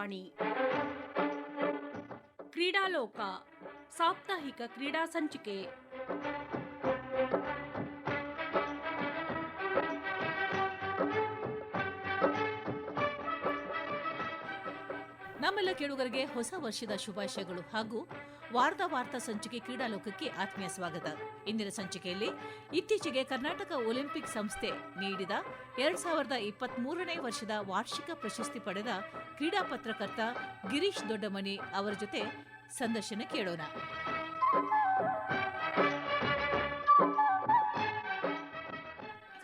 ಆಕಾಶವಾಣಿ ಕ್ರೀಡಾಲೋಕ ಸಾಪ್ತಾಹಿಕ ಕ್ರೀಡಾ ಸಂಚಿಕೆ. ನಮ್ಮೆಲ್ಲ ಕೇಳುಗರಿಗೆ ಹೊಸ ವರ್ಷದ ಶುಭಾಶಯಗಳು ಹಾಗೂ ವಾರ್ತಾ ಸಂಚಿಕೆ ಕ್ರೀಡಾಲೋಕಕ್ಕೆ ಆತ್ಮೀಯ ಸ್ವಾಗತ. ಇಂದಿನ ಸಂಚಿಕೆಯಲ್ಲಿ ಇತ್ತೀಚೆಗೆ ಕರ್ನಾಟಕ ಒಲಿಂಪಿಕ್ ಸಂಸ್ಥೆ ನೀಡಿದ 2023ನೇ ವರ್ಷದ ವಾರ್ಷಿಕ ಪ್ರಶಸ್ತಿ ಪಡೆದ ಕ್ರೀಡಾ ಪತ್ರಕರ್ತ ಗಿರೀಶ್ ದೊಡ್ಡಮನಿ ಅವರ ಜೊತೆ ಸಂದರ್ಶನ ಕೇಳೋಣ.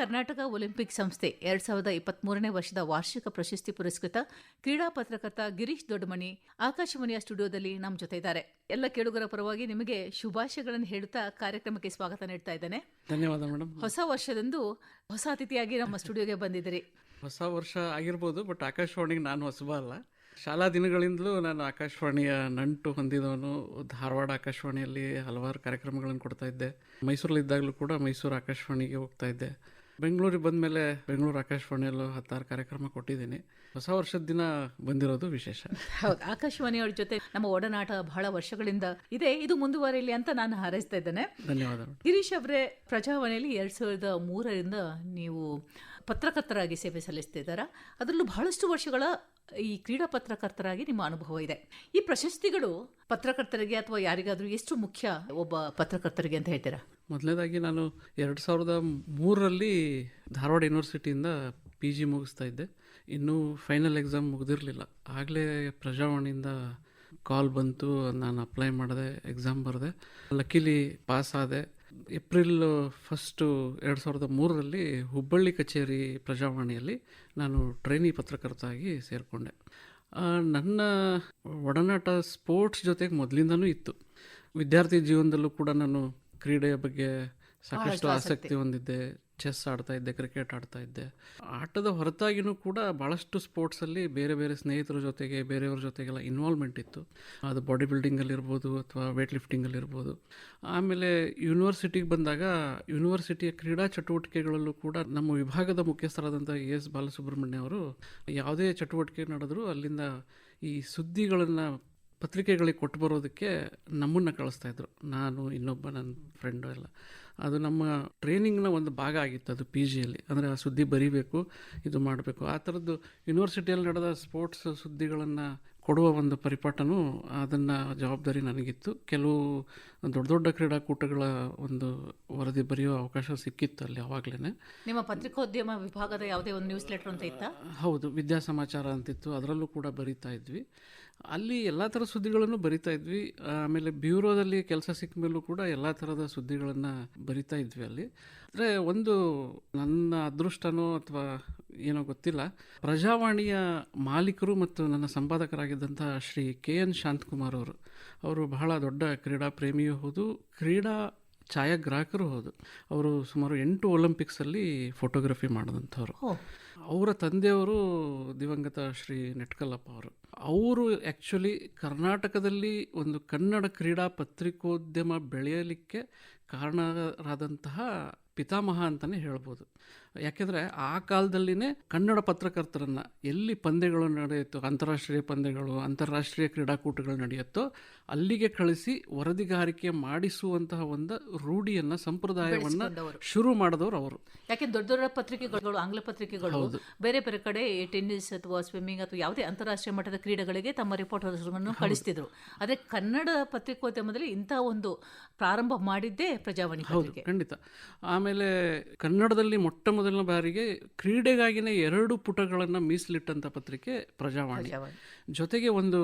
ಕರ್ನಾಟಕ ಒಲಿಂಪಿಕ್ ಸಂಸ್ಥೆ 2023ನೇ ವರ್ಷದ ವಾರ್ಷಿಕ ಪ್ರಶಸ್ತಿ ಪುರಸ್ಕೃತ ಕ್ರೀಡಾ ಪತ್ರಕರ್ತ ಗಿರೀಶ್ ದೊಡ್ಡಮನಿ ಆಕಾಶವಾಣಿಯ ಸ್ಟುಡಿಯೋದಲ್ಲಿ ನಮ್ಮ ಜೊತೆ ಇದ್ದಾರೆ. ಎಲ್ಲ ಕೇಳುಗರ ಪರವಾಗಿ ನಿಮಗೆ ಶುಭಾಶಯಗಳನ್ನು ಹೇಳುತ್ತಾ ಕಾರ್ಯಕ್ರಮಕ್ಕೆ ಸ್ವಾಗತ ನೀಡ್ತಾ ಇದ್ದೇನೆ. ಧನ್ಯವಾದ ಮೇಡಮ್. ಹೊಸ ವರ್ಷದಂದು ಹೊಸ ಅತಿಥಿಯಾಗಿ ನಮ್ಮ ಸ್ಟುಡಿಯೋಗೆ ಬಂದಿದ್ದೀರಿ. ಹೊಸ ವರ್ಷ ಆಗಿರ್ಬೋದು, ಬಟ್ ಆಕಾಶವಾಣಿಗೆ ನಾನು ಹೊಸಬ ಅಲ್ಲ. ಶಾಲಾ ದಿನಗಳಿಂದಲೂ ನಾನು ಆಕಾಶವಾಣಿಯ ನಂಟು ಹೊಂದಿದವನು. ಧಾರವಾಡ ಆಕಾಶವಾಣಿಯಲ್ಲಿ ಹಲವಾರು ಕಾರ್ಯಕ್ರಮಗಳನ್ನು ಕೊಡ್ತಾ ಇದ್ದೆ. ಮೈಸೂರಲ್ಲಿದ್ದಾಗಲೂ ಕೂಡ ಮೈಸೂರು ಆಕಾಶವಾಣಿಗೆ ಹೋಗ್ತಾ ಇದ್ದೆ. ಬೆಂಗಳೂರಿಗೆ ಬಂದ ಮೇಲೆ ಬೆಂಗಳೂರು ಆಕಾಶವಾಣಿಯಲ್ಲೂ 16 ಕಾರ್ಯಕ್ರಮ ಕೊಟ್ಟಿದ್ದೀನಿ. ಹೊಸ ವರ್ಷದ ದಿನ ಬಂದಿರೋದು ವಿಶೇಷ. ಹೌದು, ಆಕಾಶವಾಣಿಯವರ ಜೊತೆ ನಮ್ಮ ಒಡನಾಟ ಬಹಳ ವರ್ಷಗಳಿಂದ ಇದೆ. ಇದು ಮುಂದುವರಿಯಲಿ ಅಂತ ನಾನು ಹಾರೈಸ್ತಾ ಇದ್ದೇನೆ. ಧನ್ಯವಾದ. ಗಿರೀಶ್ ಅವರೇ, ಪ್ರಜಾವಾಣಿಯಲ್ಲಿ 2003ರಿಂದ ನೀವು ಪತ್ರಕರ್ತರಾಗಿ ಸೇವೆ ಸಲ್ಲಿಸ್ತಿದ್ದಾರಾ. ಅದರಲ್ಲೂ ಬಹಳಷ್ಟು ವರ್ಷಗಳ ಈ ಕ್ರೀಡಾ ಪತ್ರಕರ್ತರಾಗಿ ನಿಮ್ಮ ಅನುಭವ ಇದೆ. ಈ ಪ್ರಶಸ್ತಿಗಳು ಪತ್ರಕರ್ತರಿಗೆ ಅಥವಾ ಯಾರಿಗಾದ್ರೂ ಎಷ್ಟು ಮುಖ್ಯ, ಒಬ್ಬ ಪತ್ರಕರ್ತರಿಗೆ ಅಂತ ಹೇಳ್ತೀರಾ? ಮೊದಲನೇದಾಗಿ ನಾನು 2003ರಲ್ಲಿ ಧಾರವಾಡ ಯೂನಿವರ್ಸಿಟಿಯಿಂದ PG ಮುಗಿಸ್ತಾ ಇದ್ದೆ. ಇನ್ನೂ ಫೈನಲ್ ಎಕ್ಸಾಮ್ ಮುಗಿದಿರಲಿಲ್ಲ. ಆಗಲೇ ಪ್ರಜಾವಾಣಿಯಿಂದ ಕಾಲ್ ಬಂತು. ನಾನು ಅಪ್ಲೈ ಮಾಡಿದೆ, ಎಕ್ಸಾಮ್ ಬರೆದೆ, ಲಕ್ಕಿಲಿ ಪಾಸ್ ಆದೆ. ಏಪ್ರಿಲ್ 1, 2003ರಲ್ಲಿ ಹುಬ್ಬಳ್ಳಿ ಕಚೇರಿ ಪ್ರಜಾವಾಣಿಯಲ್ಲಿ ನಾನು ಟ್ರೈನಿ ಪತ್ರಕರ್ತ ಆಗಿ ಸೇರಿಕೊಂಡೆ. ನನ್ನ ಒಡನಾಟ ಸ್ಪೋರ್ಟ್ಸ್ ಜೊತೆಗೆ ಮೊದಲಿಂದನೂ ಇತ್ತು. ವಿದ್ಯಾರ್ಥಿ ಜೀವನದಲ್ಲೂ ಕೂಡ ನಾನು ಕ್ರೀಡೆಯ ಬಗ್ಗೆ ಸಾಕಷ್ಟು ಆಸಕ್ತಿ ಹೊಂದಿದ್ದೆ. ಚೆಸ್ ಆಡ್ತಾ ಇದ್ದೆ, ಕ್ರಿಕೆಟ್ ಆಡ್ತಾ ಇದ್ದೆ. ಆಟದ ಹೊರತಾಗಿನೂ ಕೂಡ ಭಾಳಷ್ಟು ಸ್ಪೋರ್ಟ್ಸಲ್ಲಿ ಬೇರೆ ಬೇರೆ ಸ್ನೇಹಿತರ ಜೊತೆಗೆ, ಬೇರೆಯವ್ರ ಜೊತೆಗೆಲ್ಲ ಇನ್ವಾಲ್ವ್ಮೆಂಟ್ ಇತ್ತು. ಅದು ಬಾಡಿ ಬಿಲ್ಡಿಂಗಲ್ಲಿರ್ಬೋದು ಅಥವಾ ವೇಟ್ ಲಿಫ್ಟಿಂಗಲ್ಲಿರ್ಬೋದು. ಆಮೇಲೆ ಯೂನಿವರ್ಸಿಟಿಗೆ ಬಂದಾಗ ಯೂನಿವರ್ಸಿಟಿಯ ಕ್ರೀಡಾ ಚಟುವಟಿಕೆಗಳಲ್ಲೂ ಕೂಡ ನಮ್ಮ ವಿಭಾಗದ ಮುಖ್ಯಸ್ಥರಾದಂಥ ES ಬಾಲಸುಬ್ರಹ್ಮಣ್ಯ ಅವರು ಯಾವುದೇ ಚಟುವಟಿಕೆ ನಡೆದರೂ ಅಲ್ಲಿಂದ ಈ ಸುದ್ದಿಗಳನ್ನು ಪತ್ರಿಕೆಗಳಿಗೆ ಕೊಟ್ಟು ಬರೋದಕ್ಕೆ ನಮ್ಮನ್ನು ಕಳಿಸ್ತಾಯಿದ್ರು. ನಾನು, ಇನ್ನೊಬ್ಬ ನನ್ನ ಫ್ರೆಂಡು ಎಲ್ಲ. ಅದು ನಮ್ಮ ಟ್ರೈನಿಂಗ್ನ ಒಂದು ಭಾಗ ಆಗಿತ್ತು. ಅದು PGಯಲ್ಲಿ ಅಂದರೆ ಆ ಸುದ್ದಿ ಬರೀಬೇಕು, ಇದು ಮಾಡಬೇಕು. ಆ ಥರದ್ದು ಯೂನಿವರ್ಸಿಟಿಯಲ್ಲಿ ನಡೆದ ಸ್ಪೋರ್ಟ್ಸ್ ಸುದ್ದಿಗಳನ್ನು ಕೊಡುವ ಒಂದು ಪರಿಪಾಠನೂ, ಅದನ್ನು ಜವಾಬ್ದಾರಿ ನನಗಿತ್ತು. ಕೆಲವು ದೊಡ್ಡ ದೊಡ್ಡ ಕ್ರೀಡಾಕೂಟಗಳ ಒಂದು ವರದಿ ಬರೆಯೋ ಅವಕಾಶ ಸಿಕ್ಕಿತ್ತು ಅಲ್ಲಿ ಆವಾಗಲೇ. ನಿಮ್ಮ ಪತ್ರಿಕೋದ್ಯಮ ವಿಭಾಗದ ಯಾವುದೇ ಒಂದು ನ್ಯೂಸ್ ಲೆಟರ್ ಅಂತ ಇತ್ತಾ? ಹೌದು, ವಿದ್ಯಾ ಸಮಾಚಾರ ಅಂತಿತ್ತು. ಅದರಲ್ಲೂ ಕೂಡ ಬರಿತಾ ಇದ್ವಿ. ಅಲ್ಲಿ ಎಲ್ಲ ಥರ ಸುದ್ದಿಗಳನ್ನು ಬರಿತಾ ಇದ್ವಿ. ಆಮೇಲೆ ಬ್ಯೂರೋದಲ್ಲಿ ಕೆಲಸ ಸಿಕ್ಕ ಮೇಲೂ ಕೂಡ ಎಲ್ಲ ಥರದ ಸುದ್ದಿಗಳನ್ನು ಬರಿತಾ ಇದ್ವಿ ಅಲ್ಲಿ. ಅಂದರೆ ಒಂದು ನನ್ನ ಅದೃಷ್ಟನೋ ಅಥವಾ ಏನೋ ಗೊತ್ತಿಲ್ಲ, ಪ್ರಜಾವಾಣಿಯ ಮಾಲೀಕರು ಮತ್ತು ನನ್ನ ಸಂಪಾದಕರಾಗಿದ್ದಂಥ ಶ್ರೀ KN ಶಾಂತಕುಮಾರ್ ಅವರು ಬಹಳ ದೊಡ್ಡ ಕ್ರೀಡಾ ಪ್ರೇಮಿಯೂ ಹೌದು, ಕ್ರೀಡಾ ಛಾಯಾಗ್ರಾಹಕರು ಹೌದು. ಅವರು ಸುಮಾರು 8 ಒಲಿಂಪಿಕ್ಸಲ್ಲಿ ಫೋಟೋಗ್ರಫಿ ಮಾಡಿದಂಥವ್ರು. ಅವರ ತಂದೆಯವರು ದಿವಂಗತ ಶ್ರೀ ನೆಟ್ಕಲ್ಲಪ್ಪ ಅವರು ಆ್ಯಕ್ಚುಲಿ ಕರ್ನಾಟಕದಲ್ಲಿ ಒಂದು ಕನ್ನಡ ಕ್ರೀಡಾ ಪತ್ರಿಕೋದ್ಯಮ ಬೆಳೆಯಲಿಕ್ಕೆ ಕಾರಣರಾದಂತಹ ಪಿತಾಮಹ ಅಂತಲೇ ಹೇಳ್ಬೋದು. ಯಾಕೆಂದರೆ ಆ ಕಾಲದಲ್ಲಿನೇ ಕನ್ನಡ ಪತ್ರಕರ್ತರನ್ನು ಎಲ್ಲಿ ಪಂದ್ಯಗಳು ನಡೆಯುತ್ತೋ, ಅಂತಾರಾಷ್ಟ್ರೀಯ ಪಂದ್ಯಗಳು, ಅಂತಾರಾಷ್ಟ್ರೀಯ ಕ್ರೀಡಾಕೂಟಗಳು ನಡೆಯುತ್ತೋ ಅಲ್ಲಿಗೆ ಕಳಿಸಿ ವರದಿಗಾರಿಕೆ ಮಾಡಿಸುವಂತಹ ಒಂದು ರೂಢಿಯನ್ನು, ಸಂಪ್ರದಾಯವನ್ನು ಶುರು ಮಾಡಿದವರು ಅವರು. ಯಾಕೆ ದೊಡ್ಡ ದೊಡ್ಡ ಪತ್ರಿಕೆಗಳು, ಆಂಗ್ಲ ಪತ್ರಿಕೆಗಳು ಬೇರೆ ಬೇರೆ ಕಡೆ ಟೆನ್ನಿಸ್ ಅಥವಾ ಸ್ವಿಮ್ಮಿಂಗ್ ಅಥವಾ ಯಾವುದೇ ಅಂತಾರಾಷ್ಟ್ರೀಯ ಮಟ್ಟದ ಕ್ರೀಡೆಗಳಿಗೆ ತಮ್ಮ ರಿಪೋರ್ಟರ್ಗಳನ್ನು ಕಳಿಸ್ತಿದ್ರು. ಆದರೆ ಕನ್ನಡ ಪತ್ರಿಕೋದ್ಯಮದಲ್ಲಿ ಇಂಥ ಒಂದು ಪ್ರಾರಂಭ ಮಾಡಿದ್ದೇ ಪ್ರಜಾವಾಣಿ. ಹೌದು, ಖಂಡಿತ. ಆಮೇಲೆ ಕನ್ನಡದಲ್ಲಿ ಮೊಟ್ಟ ಮೊದಲನೇ ಬಾರಿಗೆ ಕ್ರೀಡೆಗಾಗಿನೇ 2 ಪುಟಗಳನ್ನು ಮೀಸಲಿಟ್ಟಂಥ ಪತ್ರಿಕೆ ಪ್ರಜಾವಾಣಿ. ಜೊತೆಗೆ ಒಂದು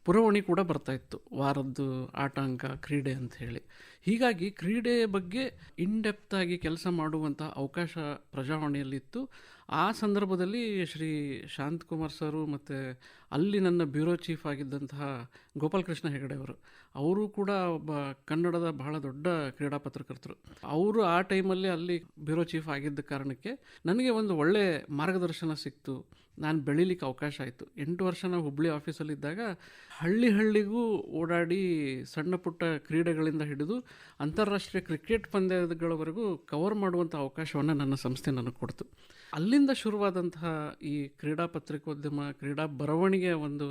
ಪುರವಣಿ ಕೂಡ ಬರ್ತಾ ಇತ್ತು, ವಾರದ್ದು ಆಟಾಂಕ ಕ್ರೀಡೆ ಅಂತ ಹೇಳಿ. ಹೀಗಾಗಿ ಕ್ರೀಡೆಯ ಬಗ್ಗೆ ಇನ್ಡೆಪ್ತ್ ಆಗಿ ಕೆಲಸ ಮಾಡುವಂಥ ಅವಕಾಶ ಪ್ರಜಾವಾಣಿಯಲ್ಲಿತ್ತು. ಆ ಸಂದರ್ಭದಲ್ಲಿ ಶ್ರೀ ಶಾಂತಕುಮಾರ್ ಸರು ಮತ್ತು ಅಲ್ಲಿ ನನ್ನ ಬ್ಯೂರೋ ಚೀಫ್ ಆಗಿದ್ದಂತಹ ಗೋಪಾಲಕೃಷ್ಣ ಹೆಗಡೆ ಅವರು ಕೂಡ ಒಬ್ಬ ಕನ್ನಡದ ಬಹಳ ದೊಡ್ಡ ಕ್ರೀಡಾ ಪತ್ರಕರ್ತರು. ಅವರು ಆ ಟೈಮಲ್ಲಿ ಅಲ್ಲಿ ಬ್ಯೂರೋ ಚೀಫ್ ಆಗಿದ್ದ ಕಾರಣಕ್ಕೆ ನನಗೆ ಒಂದು ಒಳ್ಳೆ ಮಾರ್ಗದರ್ಶನ ಸಿಕ್ತು. ನಾನು ಬೆಳೀಲಿಕ್ಕೆ ಅವಕಾಶ ಆಯಿತು. 8 ವರ್ಷ ನಾವು ಹುಬ್ಬಳ್ಳಿ ಆಫೀಸಲ್ಲಿದ್ದಾಗ ಹಳ್ಳಿಗೂ ಓಡಾಡಿ ಸಣ್ಣ ಪುಟ್ಟ ಕ್ರೀಡೆಗಳಿಂದ ಹಿಡಿದು ಅಂತಾರಾಷ್ಟ್ರೀಯ ಕ್ರಿಕೆಟ್ ಪಂದ್ಯಗಳವರೆಗೂ ಕವರ್ ಮಾಡುವಂಥ ಅವಕಾಶವನ್ನು ನನ್ನ ಸಂಸ್ಥೆ ನನಗೆ ಕೊಡ್ತು. ಅಲ್ಲಿಂದ ಶುರುವಾದಂತಹ ಈ ಕ್ರೀಡಾ ಪತ್ರಿಕೋದ್ಯಮ, ಕ್ರೀಡಾ ಬರವಣಿಗೆಯ ಒಂದು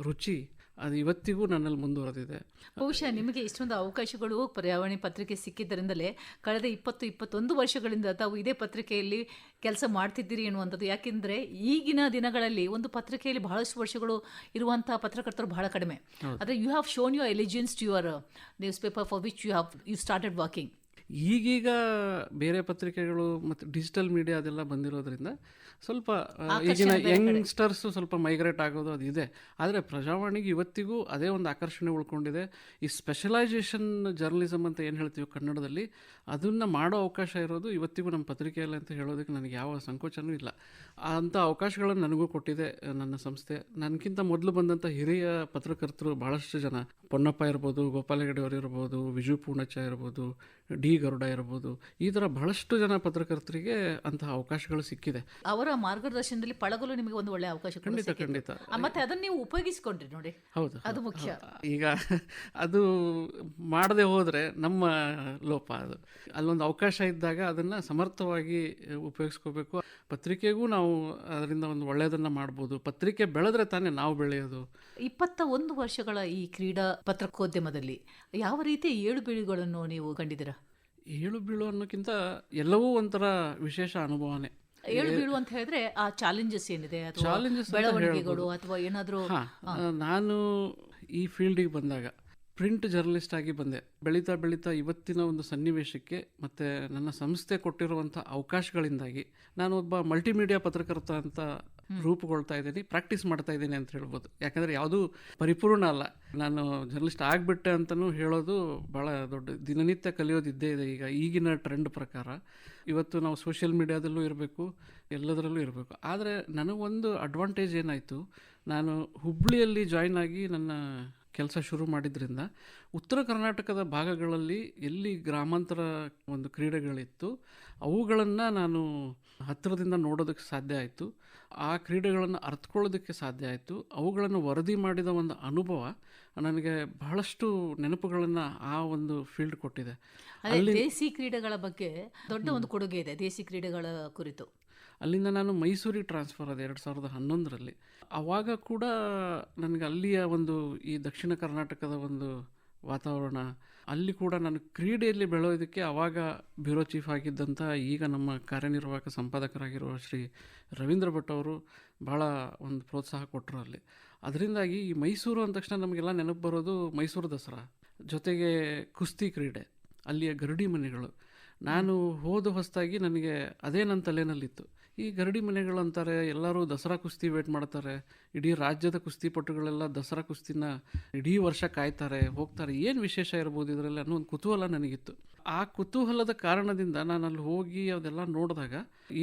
ರುಚಿ ಅದು ಇವತ್ತಿಗೂ ನನ್ನಲ್ಲಿ ಮುಂದುವರೆದಿದೆ. ಬಹುಶಃ ನಿಮಗೆ ಇಷ್ಟೊಂದು ಅವಕಾಶಗಳು ಪರ್ಯಾವರಣ ಪತ್ರಿಕೆ ಸಿಕ್ಕಿದ್ದರಿಂದಲೇ ಕಳೆದ 21 ವರ್ಷಗಳಿಂದ ತಾವು ಇದೇ ಪತ್ರಿಕೆಯಲ್ಲಿ ಕೆಲಸ ಮಾಡ್ತಿದ್ದೀರಿ ಎನ್ನುವಂಥದ್ದು. ಯಾಕೆಂದರೆ ಈಗಿನ ದಿನಗಳಲ್ಲಿ ಒಂದು ಪತ್ರಿಕೆಯಲ್ಲಿ ಬಹಳಷ್ಟು ವರ್ಷಗಳು ಇರುವಂತಹ ಪತ್ರಕರ್ತರು ಬಹಳ ಕಡಿಮೆ. ಆದರೆ you have shown your allegiance to your newspaper for which you started working. ಈಗೀಗ ಬೇರೆ ಪತ್ರಿಕೆಗಳು ಮತ್ತು ಡಿಜಿಟಲ್ ಮೀಡಿಯಾ ಅದೆಲ್ಲ ಬಂದಿರೋದ್ರಿಂದ ಸ್ವಲ್ಪ ಈಗಿನ ಯಂಗ್ಸ್ಟರ್ಸು ಸ್ವಲ್ಪ ಮೈಗ್ರೇಟ್ ಆಗೋದು ಅದು ಇದೆ. ಆದರೆ ಪ್ರಜಾವಾಣಿಗೆ ಇವತ್ತಿಗೂ ಅದೇ ಒಂದು ಆಕರ್ಷಣೆ ಉಳ್ಕೊಂಡಿದೆ. ಈ ಸ್ಪೆಷಲೈಸೇಷನ್ ಜರ್ನಲಿಸಮ್ ಅಂತ ಏನು ಹೇಳ್ತೀವಿ ಕನ್ನಡದಲ್ಲಿ, ಅದನ್ನು ಮಾಡೋ ಅವಕಾಶ ಇರೋದು ಇವತ್ತಿಗೂ ನಮ್ಮ ಪತ್ರಿಕೆಯಲ್ಲಿ ಅಂತ ಹೇಳೋದಕ್ಕೆ ನನಗೆ ಯಾವ ಸಂಕೋಚನೂ ಇಲ್ಲ. ಅಂಥ ಅವಕಾಶಗಳನ್ನು ನನಗೂ ಕೊಟ್ಟಿದೆ ನನ್ನ ಸಂಸ್ಥೆ. ನನಗಿಂತ ಮೊದಲು ಬಂದಂಥ ಹಿರಿಯ ಪತ್ರಕರ್ತರು ಭಾಳಷ್ಟು ಜನ, ಪೊನ್ನಪ್ಪ ಇರ್ಬೋದು, ಗೋಪಾಲ ಹೆಗಡೆ ಅವರು ಇರ್ಬೋದು, ವಿಜು ಪೂರ್ಣಚ್ಚ ಇರ್ಬೋದು, ಡಿ ಗರುಡ ಇರ್ಬೋದು, ಈ ಥರ ಬಹಳಷ್ಟು ಜನ ಪತ್ರಕರ್ತರಿಗೆ ಅಂತಹ ಅವಕಾಶಗಳು ಸಿಕ್ಕಿದೆ. ಅವರ ಮಾರ್ಗದರ್ಶನದಲ್ಲಿ ಪಳಗಲು ನಿಮಗೆ ಒಂದು ಒಳ್ಳೆಯ ಅವಕಾಶ. ಖಂಡಿತ. ಮತ್ತೆ ಅದನ್ನು ನೀವು ಉಪಯೋಗಿಸಿಕೊಂಡ್ರಿ ನೋಡಿ. ಹೌದು, ಅದು ಮುಖ್ಯ. ಈಗ ಅದು ಮಾಡದೆ ಹೋದರೆ ನಮ್ಮ ಲೋಪ. ಅದು ಅಲ್ಲೊಂದು ಅವಕಾಶ ಇದ್ದಾಗ ಅದನ್ನು ಸಮರ್ಥವಾಗಿ ಉಪಯೋಗಿಸ್ಕೋಬೇಕು. ಪತ್ರಿಕೆಗೂ ನಾವು ಅದರಿಂದ ಒಂದು ಒಳ್ಳೆಯದನ್ನು ಮಾಡ್ಬೋದು. ಪತ್ರಿಕೆ ಬೆಳೆದ್ರೆ ತಾನೇ ನಾವು ಬೆಳೆಯೋದು. 21 ವರ್ಷಗಳ ಈ ಕ್ರೀಡಾ ಪತ್ರಿಕೋದ್ಯಮದಲ್ಲಿ ಯಾವ ರೀತಿಯ ಏಳು ಬೀಳುಗಳನ್ನು ನೀವು ಕಂಡಿದ್ದೀರಾ? ಏಳು ಬೀಳು ಅನ್ನೋಕ್ಕಿಂತ ಎಲ್ಲವೂ ಒಂಥರ ವಿಶೇಷ ಅನುಭವನೇ. ಏಳು ಬೀಳು ಅಂತ ಹೇಳಿದ್ರೆ ಆ ಚಾಲೆಂಜಸ್ ಏನಿದೆ, ಬೆಳವಣಿಗೆಗಳು ಅಥವಾ ಏನಾದರೂ? ನಾನು ಈ ಫೀಲ್ಡಿಗೆ ಬಂದಾಗ ಪ್ರಿಂಟ್ ಜರ್ನಲಿಸ್ಟ್ ಆಗಿ ಬಂದೆ. ಬೆಳೀತಾ ಇವತ್ತಿನ ಒಂದು ಸನ್ನಿವೇಶಕ್ಕೆ ಮತ್ತು ನನ್ನ ಸಂಸ್ಥೆ ಕೊಟ್ಟಿರುವಂಥ ಅವಕಾಶಗಳಿಂದಾಗಿ ನಾನು ಒಬ್ಬ ಮಲ್ಟಿಮೀಡಿಯಾ ಪತ್ರಕರ್ತ ಅಂತ ರೂಪುಗೊಳ್ತಾ ಇದ್ದೀನಿ, ಪ್ರಾಕ್ಟೀಸ್ ಮಾಡ್ತಾ ಇದ್ದೀನಿ ಅಂತ ಹೇಳ್ಬೋದು. ಯಾಕಂದರೆ ಯಾವುದೂ ಪರಿಪೂರ್ಣ ಅಲ್ಲ. ನಾನು ಜರ್ನಲಿಸ್ಟ್ ಆಗಿಬಿಟ್ಟೆ ಅಂತಲೂ ಹೇಳೋದು ಭಾಳ ದೊಡ್ಡ, ದಿನನಿತ್ಯ ಕಲಿಯೋದಿದ್ದೇ ಇದೆ. ಈಗಿನ ಟ್ರೆಂಡ್ ಪ್ರಕಾರ ಇವತ್ತು ನಾವು ಸೋಷಿಯಲ್ ಮೀಡಿಯಾದಲ್ಲೂ ಇರಬೇಕು, ಎಲ್ಲದರಲ್ಲೂ ಇರಬೇಕು. ಆದರೆ ನನಗೊಂದು ಅಡ್ವಾಂಟೇಜ್ ಏನಾಯಿತು, ನಾನು ಹುಬ್ಬಳ್ಳಿಯಲ್ಲಿ ಜಾಯ್ನ್ ಆಗಿ ನನ್ನ ಕೆಲಸ ಶುರು ಮಾಡಿದ್ರಿಂದ ಉತ್ತರ ಕರ್ನಾಟಕದ ಭಾಗಗಳಲ್ಲಿ ಎಲ್ಲಿ ಗ್ರಾಮಾಂತರ ಒಂದು ಕ್ರೀಡೆಗಳಿತ್ತು ಅವುಗಳನ್ನು ನಾನು ಹತ್ತಿರದಿಂದ ನೋಡೋದಕ್ಕೆ ಸಾಧ್ಯ ಆಯಿತು. ಆ ಕ್ರೀಡೆಗಳನ್ನು ಅರ್ಥಕೊಳ್ಳೋದಕ್ಕೆ ಸಾಧ್ಯ ಆಯಿತು. ಅವುಗಳನ್ನು ವರದಿ ಮಾಡಿದ ಒಂದು ಅನುಭವ ನನಗೆ ಬಹಳಷ್ಟು ನೆನಪುಗಳನ್ನು ಆ ಒಂದು ಫೀಲ್ಡ್ ಕೊಟ್ಟಿದೆ. ಅಲ್ಲಿ ದೇಸಿ ಕ್ರೀಡೆಗಳ ಬಗ್ಗೆ ದೊಡ್ಡ ಒಂದು ಕೊಡುಗೆ ಇದೆ, ದೇಸಿ ಕ್ರೀಡೆಗಳ ಕುರಿತು. ಅಲ್ಲಿಂದ ನಾನು ಮೈಸೂರಿಗೆ ಟ್ರಾನ್ಸ್ಫರ್ ಆದೆ 2011ರಲ್ಲಿ. ಆವಾಗ ಕೂಡ ನನಗೆ ಅಲ್ಲಿಯ ಒಂದು ಈ ದಕ್ಷಿಣ ಕರ್ನಾಟಕದ ಒಂದು ವಾತಾವರಣ, ಅಲ್ಲಿ ಕೂಡ ನಾನು ಕ್ರೀಡೆಯಲ್ಲಿ ಬೆಳೆಯೋದಕ್ಕೆ ಆವಾಗ ಬ್ಯೂರೋ ಚೀಫ್ ಆಗಿದ್ದಂಥ ಈಗ ನಮ್ಮ ಕಾರ್ಯನಿರ್ವಾಹಕ ಸಂಪಾದಕರಾಗಿರುವ ಶ್ರೀ ರವೀಂದ್ರ ಭಟ್ ಅವರು ಭಾಳ ಒಂದು ಪ್ರೋತ್ಸಾಹ ಕೊಟ್ಟರು ಅಲ್ಲಿ. ಅದರಿಂದಾಗಿ ಈ ಮೈಸೂರು ಅಂದ ತಕ್ಷಣ ನಮಗೆಲ್ಲ ನೆನಪು ಬರೋದು ಮೈಸೂರು ದಸರಾ, ಜೊತೆಗೆ ಕುಸ್ತಿ ಕ್ರೀಡೆ, ಅಲ್ಲಿಯ ಗರಡಿ ಮನೆಗಳು. ನಾನು ಹೋದ ಹೊಸದಾಗಿ ನನಗೆ ಅದೇ ನನ್ನ ತಲೆನಲ್ಲಿತ್ತು. ಈ ಗರಡಿ ಮನೆಗಳು ಅಂತಾರೆ, ಎಲ್ಲರೂ ದಸರಾ ಕುಸ್ತಿ ವೇಟ್ ಮಾಡ್ತಾರೆ, ಇಡೀ ರಾಜ್ಯದ ಕುಸ್ತಿಪಟುಗಳೆಲ್ಲ ದಸರಾ ಕುಸ್ತಿನ ಇಡೀ ವರ್ಷ ಕಾಯ್ತಾರೆ, ಹೋಗ್ತಾರೆ, ಏನು ವಿಶೇಷ ಇರ್ಬೋದು ಇದರಲ್ಲಿ ಅನ್ನೋ ಒಂದು ಕುತೂಹಲ ನನಗಿತ್ತು. ಆ ಕುತೂಹಲದ ಕಾರಣದಿಂದ ನಾನು ಅಲ್ಲಿ ಹೋಗಿ ಅದೆಲ್ಲ ನೋಡಿದಾಗ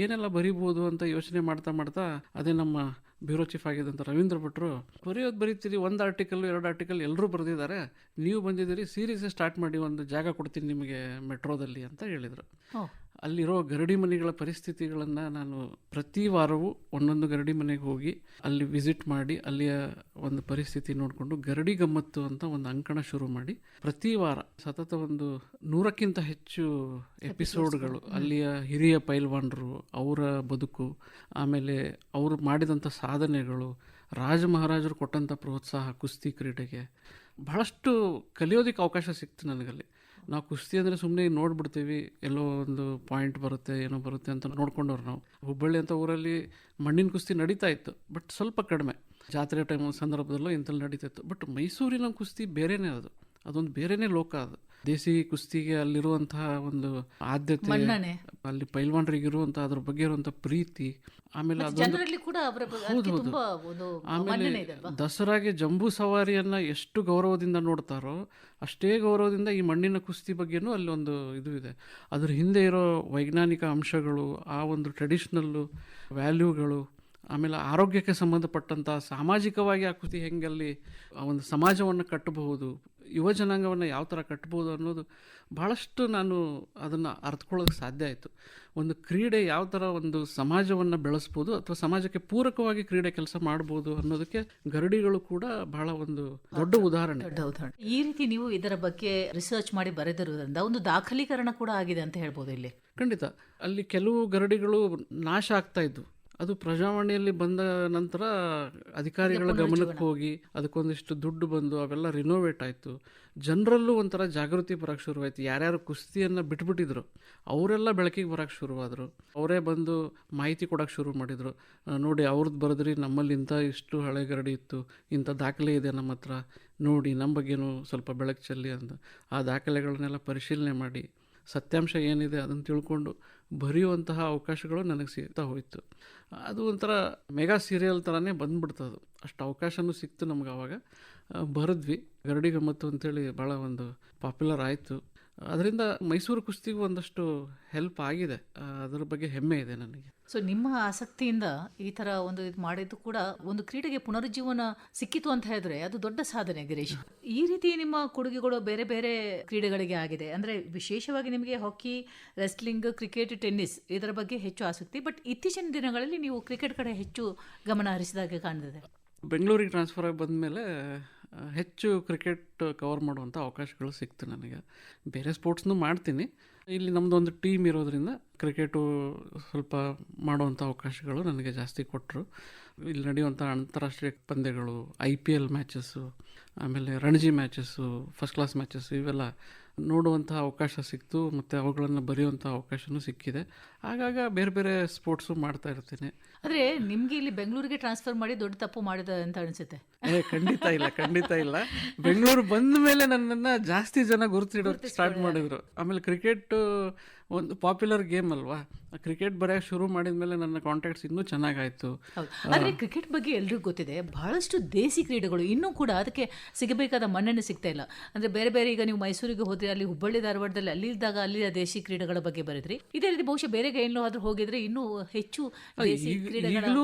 ಏನೆಲ್ಲ ಬರಿಬೋದು ಅಂತ ಯೋಚನೆ ಮಾಡ್ತಾ ಅದೇ ನಮ್ಮ ಬ್ಯೂರೋ ಚೀಫ್ ಆಗಿದ್ದಂಥ ರವೀಂದ್ರ ಭಟ್ರು, ಬರೀತೀರಿ, 1 ಆರ್ಟಿಕಲ್ 2 ಆರ್ಟಿಕಲ್ ಎಲ್ಲರೂ ಬರೆದಿದ್ದಾರೆ, ನೀವು ಬಂದಿದ್ದೀರಿ, ಸೀರೀಸ್ ಸ್ಟಾರ್ಟ್ ಮಾಡಿ, ಒಂದು ಜಾಗ ಕೊಡ್ತೀನಿ ನಿಮಗೆ ಮೆಟ್ರೋದಲ್ಲಿ ಅಂತ ಹೇಳಿದರು. ಅಲ್ಲಿರೋ ಗರಡಿ ಮನೆಗಳ ಪರಿಸ್ಥಿತಿಗಳನ್ನು ನಾನು ಪ್ರತಿ ವಾರವೂ ಒಂದೊಂದು ಗರಡಿ ಮನೆಗೆ ಹೋಗಿ ಅಲ್ಲಿ ವಿಸಿಟ್ ಮಾಡಿ ಅಲ್ಲಿಯ ಒಂದು ಪರಿಸ್ಥಿತಿ ನೋಡಿಕೊಂಡು ಗರಡಿ ಗಮ್ಮತ್ತು ಅಂತ ಒಂದು ಅಂಕಣ ಶುರು ಮಾಡಿ ಪ್ರತಿ ವಾರ ಸತತ ಒಂದು 100ಕ್ಕಿಂತ ಹೆಚ್ಚು ಎಪಿಸೋಡ್ಗಳು ಅಲ್ಲಿಯ ಹಿರಿಯ ಪೈಲ್ವಾನರು, ಅವರ ಬದುಕು, ಆಮೇಲೆ ಅವರು ಮಾಡಿದಂಥ ಸಾಧನೆಗಳು, ರಾಜ ಮಹಾರಾಜರು ಕೊಟ್ಟಂಥ ಪ್ರೋತ್ಸಾಹ ಕುಸ್ತಿ ಕ್ರೀಡೆಗೆ, ಬಹಳಷ್ಟು ಕಲಿಯೋದಕ್ಕೆ ಅವಕಾಶ ಸಿಕ್ತು ನನಗಲ್ಲಿ. ನಾವು ಕುಸ್ತಿ ಅಂದರೆ ಸುಮ್ಮನೆ ನೋಡ್ಬಿಡ್ತೀವಿ, ಎಲ್ಲೋ ಒಂದು ಪಾಯಿಂಟ್ ಬರುತ್ತೆ, ಏನೋ ಬರುತ್ತೆ ಅಂತ ನೋಡ್ಕೊಂಡವ್ರು ನಾವು. ಹುಬ್ಬಳ್ಳಿ ಅಂತ ಊರಲ್ಲಿ ಮಣ್ಣಿನ ಕುಸ್ತಿ ನಡೀತಾ ಇತ್ತು, ಬಟ್ ಸ್ವಲ್ಪ ಕಡಿಮೆ, ಜಾತ್ರೆ ಟೈಮ್ ಸಂದರ್ಭದಲ್ಲೂ ಇಂಥಲ್ಲಿ ನಡೀತಾ ಇತ್ತು. ಬಟ್ ಮೈಸೂರಿನ ಕುಸ್ತಿ ಬೇರೆನೇ, ಅದೊಂದು ಬೇರೆನೇ ಲೋಕ. ಅದು ದೇಸಿ ಕುಸ್ತಿಗೆ ಅಲ್ಲಿರುವಂತಹ ಒಂದು ಆದ್ಯತೆ, ಅಲ್ಲಿ ಪೈಲ್ವಾನರಿಗಿರುವಂಥ ಅದ್ರ ಬಗ್ಗೆ ಇರುವಂಥ ಪ್ರೀತಿ, ಆಮೇಲೆ ಆಮೇಲೆ ದಸರಾಗೆ ಜಂಬೂ ಸವಾರಿಯನ್ನು ಎಷ್ಟು ಗೌರವದಿಂದ ನೋಡ್ತಾರೋ ಅಷ್ಟೇ ಗೌರವದಿಂದ ಈ ಮಣ್ಣಿನ ಕುಸ್ತಿ ಬಗ್ಗೆನೂ ಅಲ್ಲಿ ಒಂದು ಇದು ಇದೆ. ಅದ್ರ ಹಿಂದೆ ಇರೋ ವೈಜ್ಞಾನಿಕ ಅಂಶಗಳು, ಆ ಒಂದು ಟ್ರೆಡಿಷ್ನಲ್ಲು ವ್ಯಾಲ್ಯೂಗಳು, ಆಮೇಲೆ ಆರೋಗ್ಯಕ್ಕೆ ಸಂಬಂಧಪಟ್ಟಂಥ ಸಾಮಾಜಿಕವಾಗಿ ಆ ಕುಸ್ತಿ ಹೆಂಗಲ್ಲಿ ಆ ಒಂದು ಸಮಾಜವನ್ನು ಕಟ್ಟಬಹುದು, ಯುವ ಜನಾಂಗವನ್ನು ಯಾವ ಥರ ಕಟ್ಬೋದು ಅನ್ನೋದು ಭಾಳಷ್ಟು ನಾನು ಅದನ್ನು ಅರ್ಥಕೊಳ್ಳೋಕೆ ಸಾಧ್ಯ ಆಯಿತು. ಒಂದು ಕ್ರೀಡೆ ಯಾವ ಥರ ಒಂದು ಸಮಾಜವನ್ನು ಬೆಳೆಸ್ಬೋದು ಅಥವಾ ಸಮಾಜಕ್ಕೆ ಪೂರಕವಾಗಿ ಕ್ರೀಡೆ ಕೆಲಸ ಮಾಡ್ಬೋದು ಅನ್ನೋದಕ್ಕೆ ಗರಡಿಗಳು ಕೂಡ ಬಹಳ ಒಂದು ದೊಡ್ಡ ಉದಾಹರಣೆ. ಈ ರೀತಿ ನೀವು ಇದರ ಬಗ್ಗೆ ರಿಸರ್ಚ್ ಮಾಡಿ ಬರೆದಿರುವುದರಿಂದ ಒಂದು ದಾಖಲೀಕರಣ ಕೂಡ ಆಗಿದೆ ಅಂತ ಹೇಳ್ಬೋದು ಇಲ್ಲಿ. ಖಂಡಿತ. ಅಲ್ಲಿ ಕೆಲವು ಗರಡಿಗಳು ನಾಶ ಆಗ್ತಾ ಇದ್ವು. ಅದು ಪ್ರಜಾವಾಣಿಯಲ್ಲಿ ಬಂದ ನಂತರ ಅಧಿಕಾರಿಗಳ ಗಮನಕ್ಕೆ ಹೋಗಿ ಅದಕ್ಕೊಂದಿಷ್ಟು ದುಡ್ಡು ಬಂದು ಅವೆಲ್ಲ ರಿನೋವೇಟ್ ಆಯಿತು. ಜನರಲ್ಲೂ ಒಂಥರ ಜಾಗೃತಿ ಬರೋಕ್ಕೆ ಶುರುವಾಯಿತು. ಯಾರ್ಯಾರು ಕುಸ್ತಿಯನ್ನು ಬಿಟ್ಬಿಟ್ಟಿದ್ರು ಅವರೆಲ್ಲ ಬೆಳಕಿಗೆ ಬರೋಕ್ಕೆ ಶುರುವಾದರು. ಅವರೇ ಬಂದು ಮಾಹಿತಿ ಕೊಡೋಕ್ಕೆ ಶುರು ಮಾಡಿದರು. ನೋಡಿ ಅವ್ರದ್ದು ಬರೆದ್ರಿ, ನಮ್ಮಲ್ಲಿ ಇಷ್ಟು ಹಳೆ ಗರಡಿ ಇತ್ತು, ಇಂಥ ದಾಖಲೆ ಇದೆ ನಮ್ಮ ಹತ್ರ, ನೋಡಿ ನಮ್ಮ ಬಗ್ಗೆನೂ ಸ್ವಲ್ಪ ಬೆಳಕು ಚೆಲ್ಲಿ ಅಂತ ಆ ದಾಖಲೆಗಳನ್ನೆಲ್ಲ ಪರಿಶೀಲನೆ ಮಾಡಿ ಸತ್ಯಾಂಶ ಏನಿದೆ ಅದನ್ನು ತಿಳ್ಕೊಂಡು ಬರೆಯುವಂತಹ ಅವಕಾಶಗಳು ನನಗೆ ಸಿಗ್ತಾ ಹೋಯಿತು. ಅದು ಒಂಥರ ಮೆಗಾ ಸೀರಿಯಲ್ ಥರನೇ ಬಂದ್ಬಿಡ್ತದು. ಅಷ್ಟು ಅವಕಾಶವೂ ಸಿಕ್ತು ನಮ್ಗೆ. ಆವಾಗ ಬರೆದ್ವಿ. ಗರಡಿ ಗಮ್ಮತ್ತು ಅಂತೇಳಿ ಭಾಳ ಒಂದು ಪಾಪ್ಯುಲರ್ ಆಯಿತು. ಅದರಿಂದ ಮೈಸೂರು ಕುಸ್ತಿಗೂ ಒಂದಷ್ಟು ಹೆಲ್ಪ್ ಆಗಿದೆ. ಅದರ ಬಗ್ಗೆ ಹೆಮ್ಮೆ ಇದೆ ನನಗೆ. ಸೊ ನಿಮ್ಮ ಆಸಕ್ತಿಯಿಂದ ಈ ಥರ ಒಂದು ಇದು ಮಾಡಿದ್ದು ಕೂಡ ಒಂದು ಕ್ರೀಡೆಗೆ ಪುನರುಜ್ಜೀವನ ಸಿಕ್ಕಿತು ಅಂತ ಹೇಳಿದ್ರೆ ಅದು ದೊಡ್ಡ ಸಾಧನೆ ಗಿರೀಶ್. ಈ ರೀತಿ ನಿಮ್ಮ ಕೊಡುಗೆಗಳು ಬೇರೆ ಬೇರೆ ಕ್ರೀಡೆಗಳಿಗೆ ಆಗಿದೆ. ಅಂದರೆ ವಿಶೇಷವಾಗಿ ನಿಮಗೆ ಹಾಕಿ, ರೆಸ್ಲಿಂಗ್, ಕ್ರಿಕೆಟ್, ಟೆನ್ನಿಸ್ ಇದರ ಬಗ್ಗೆ ಹೆಚ್ಚು ಆಸಕ್ತಿ. ಬಟ್ ಇತ್ತೀಚಿನ ದಿನಗಳಲ್ಲಿ ನೀವು ಕ್ರಿಕೆಟ್ ಕಡೆ ಹೆಚ್ಚು ಗಮನ ಹರಿಸಿದಾಗೆ ಕಾಣ್ತಿದೆ. ಬೆಂಗಳೂರಿಗೆ ಟ್ರಾನ್ಸ್ಫರ್ ಆಗಿ ಬಂದಮೇಲೆ ಹೆಚ್ಚು ಕ್ರಿಕೆಟ್ ಕವರ್ ಮಾಡುವಂಥ ಅವಕಾಶಗಳು ಸಿಕ್ತು ನನಗೆ. ಬೇರೆ ಸ್ಪೋರ್ಟ್ಸ್ನೂ ಮಾಡ್ತೀನಿ. ಇಲ್ಲಿ ನಮ್ಮದೊಂದು ಟೀಮ್ ಇರೋದ್ರಿಂದ ಕ್ರಿಕೆಟು ಸ್ವಲ್ಪ ಮಾಡುವಂಥ ಅವಕಾಶಗಳು ನನಗೆ ಜಾಸ್ತಿ ಕೊಟ್ಟರು. ಇಲ್ಲಿ ನಡೆಯುವಂಥ ಅಂತಾರಾಷ್ಟ್ರೀಯ ಪಂದ್ಯಗಳು, IPL ಮ್ಯಾಚಸ್ಸು, ಆಮೇಲೆ Ranji matches, first class matches ಇವೆಲ್ಲ ನೋಡುವಂಥ ಅವಕಾಶ ಸಿಕ್ತು. ಮತ್ತು ಅವುಗಳನ್ನು ಬರೆಯುವಂಥ ಅವಕಾಶವೂ ಸಿಕ್ಕಿದೆ. ಆಗಾಗ ಬೇರೆ ಬೇರೆ ಸ್ಪೋರ್ಟ್ಸು ಮಾಡ್ತಾ ಇರ್ತೀನಿ. ಆದರೆ ನಿಮಗೆ ಇಲ್ಲಿ ಬೆಂಗಳೂರಿಗೆ ಟ್ರಾನ್ಸ್ಫರ್ ಮಾಡಿ ದೊಡ್ಡ ತಪ್ಪು ಮಾಡಿದೆ ಅಂತ ಅನಿಸುತ್ತೆ. ಖಂಡಿತ ಇಲ್ಲ. ಬೆಂಗಳೂರು ಬಂದ ಮೇಲೆ ನನ್ನನ್ನು ಜಾಸ್ತಿ ಜನ ಗುರುತಿಡೋಕ್ಕೆ ಸ್ಟಾರ್ಟ್ ಮಾಡಿದ್ರು. ಆಮೇಲೆ ಕ್ರಿಕೆಟ್ ಒಂದು ಪಾಪ್ಯುಲರ್ ಗೇಮ್ ಅಲ್ವಾ, ಕ್ರಿಕೆಟ್ ಬರೆಯೋಕೆ ಶುರು ಮಾಡಿದ ಮೇಲೆ ನನ್ನ ಕಾಂಟ್ಯಾಕ್ಟ್ಸ್ ಇನ್ನೂ ಚೆನ್ನಾಗಾಯಿತು. ಆದರೆ ಕ್ರಿಕೆಟ್ ಬಗ್ಗೆ ಎಲ್ರಿಗೂ ಗೊತ್ತಿದೆ, ಬಹಳಷ್ಟು ದೇಸಿ ಕ್ರೀಡೆಗಳು ಇನ್ನೂ ಕೂಡ ಅದಕ್ಕೆ ಸಿಗಬೇಕಾದ ಮನ್ನಣೆ ಸಿಗ್ತಾ ಇಲ್ಲ. ಅಂದರೆ ಬೇರೆ ಬೇರೆ, ಈಗ ನೀವು ಮೈಸೂರಿಗೆ ಹೋದ್ರೆ ಅಲ್ಲಿ ಹುಬ್ಬಳ್ಳಿ ಧಾರವಾಡದಲ್ಲಿ ಅಲ್ಲಿದ್ದಾಗ ಅಲ್ಲಿಯ ದೇಸಿ ಕ್ರೀಡೆಗಳ ಬಗ್ಗೆ ಬರೆದ್ರಿ. ಇದೇ ರೀತಿ ಬಹುಶಃ ಬೇರೆ ಎಲ್ಲೋ ಆದ್ರೂ ಹೋಗಿದ್ರೆ ಇನ್ನೂ ಹೆಚ್ಚು ಈಗಲೂ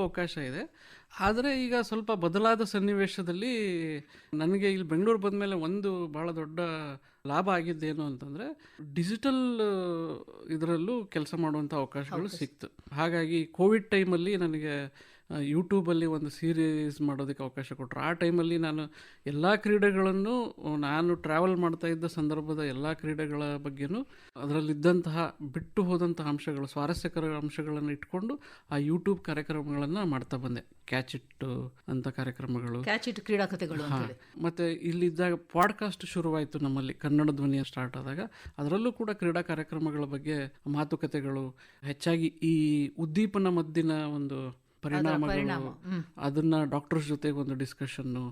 ಅವಕಾಶ ಇದೆ. ಆದರೆ ಈಗ ಸ್ವಲ್ಪ ಬದಲಾದ ಸನ್ನಿವೇಶದಲ್ಲಿ ನನಗೆ ಇಲ್ಲಿ ಬೆಂಗಳೂರು ಬಂದಮೇಲೆ ಒಂದು ಭಾಳ ದೊಡ್ಡ ಲಾಭ ಆಗಿದ್ದೇನು ಅಂತಂದರೆ ಡಿಜಿಟಲ್ ಇದರಲ್ಲೂ ಕೆಲಸ ಮಾಡುವಂಥ ಅವಕಾಶಗಳು ಸಿಕ್ತು. ಹಾಗಾಗಿ ಕೋವಿಡ್ ಟೈಮಲ್ಲಿ ನನಗೆ ಯೂಟ್ಯೂಬಲ್ಲಿ ಒಂದು ಸೀರೀಸ್ ಮಾಡೋದಕ್ಕೆ ಅವಕಾಶ ಕೊಟ್ಟರು. ಆ ಟೈಮಲ್ಲಿ ನಾನು ಎಲ್ಲ ಕ್ರೀಡೆಗಳನ್ನು, ನಾನು ಟ್ರಾವೆಲ್ ಮಾಡ್ತಾ ಇದ್ದ ಸಂದರ್ಭದ ಎಲ್ಲ ಕ್ರೀಡೆಗಳ ಬಗ್ಗೆನೂ ಅದರಲ್ಲಿದ್ದಂತಹ ಬಿಟ್ಟು ಹೋದಂತಹ ಅಂಶಗಳು, ಸ್ವಾರಸ್ಯಕರ ಅಂಶಗಳನ್ನು ಇಟ್ಕೊಂಡು ಆ ಯೂಟ್ಯೂಬ್ ಕಾರ್ಯಕ್ರಮಗಳನ್ನು ಮಾಡ್ತಾ ಬಂದೆ. ಕ್ಯಾಚ್ ಇಟ್ ಅಂತ ಕಾರ್ಯಕ್ರಮಗಳು, ಕ್ಯಾಚ್ ಇಟ್ ಕ್ರೀಡಾಕಥೆಗಳು. ಮತ್ತು ಇಲ್ಲಿದ್ದಾಗ ಪಾಡ್ಕಾಸ್ಟ್ ಶುರುವಾಯಿತು ನಮ್ಮಲ್ಲಿ, ಕನ್ನಡ ಧ್ವನಿ ಸ್ಟಾರ್ಟ್ ಆದಾಗ. ಅದರಲ್ಲೂ ಕೂಡ ಕ್ರೀಡಾ ಕಾರ್ಯಕ್ರಮಗಳ ಬಗ್ಗೆ ಮಾತುಕತೆಗಳು, ಹೆಚ್ಚಾಗಿ ಈ ಉದ್ದೀಪನ ಮದ್ದಿನ ಒಂದು ಪರಿಣಾಮಗಳು, ಅದನ್ನು ಡಾಕ್ಟರ್ಸ್ ಜೊತೆಗೆ ಒಂದು ಡಿಸ್ಕಷನ್ನು,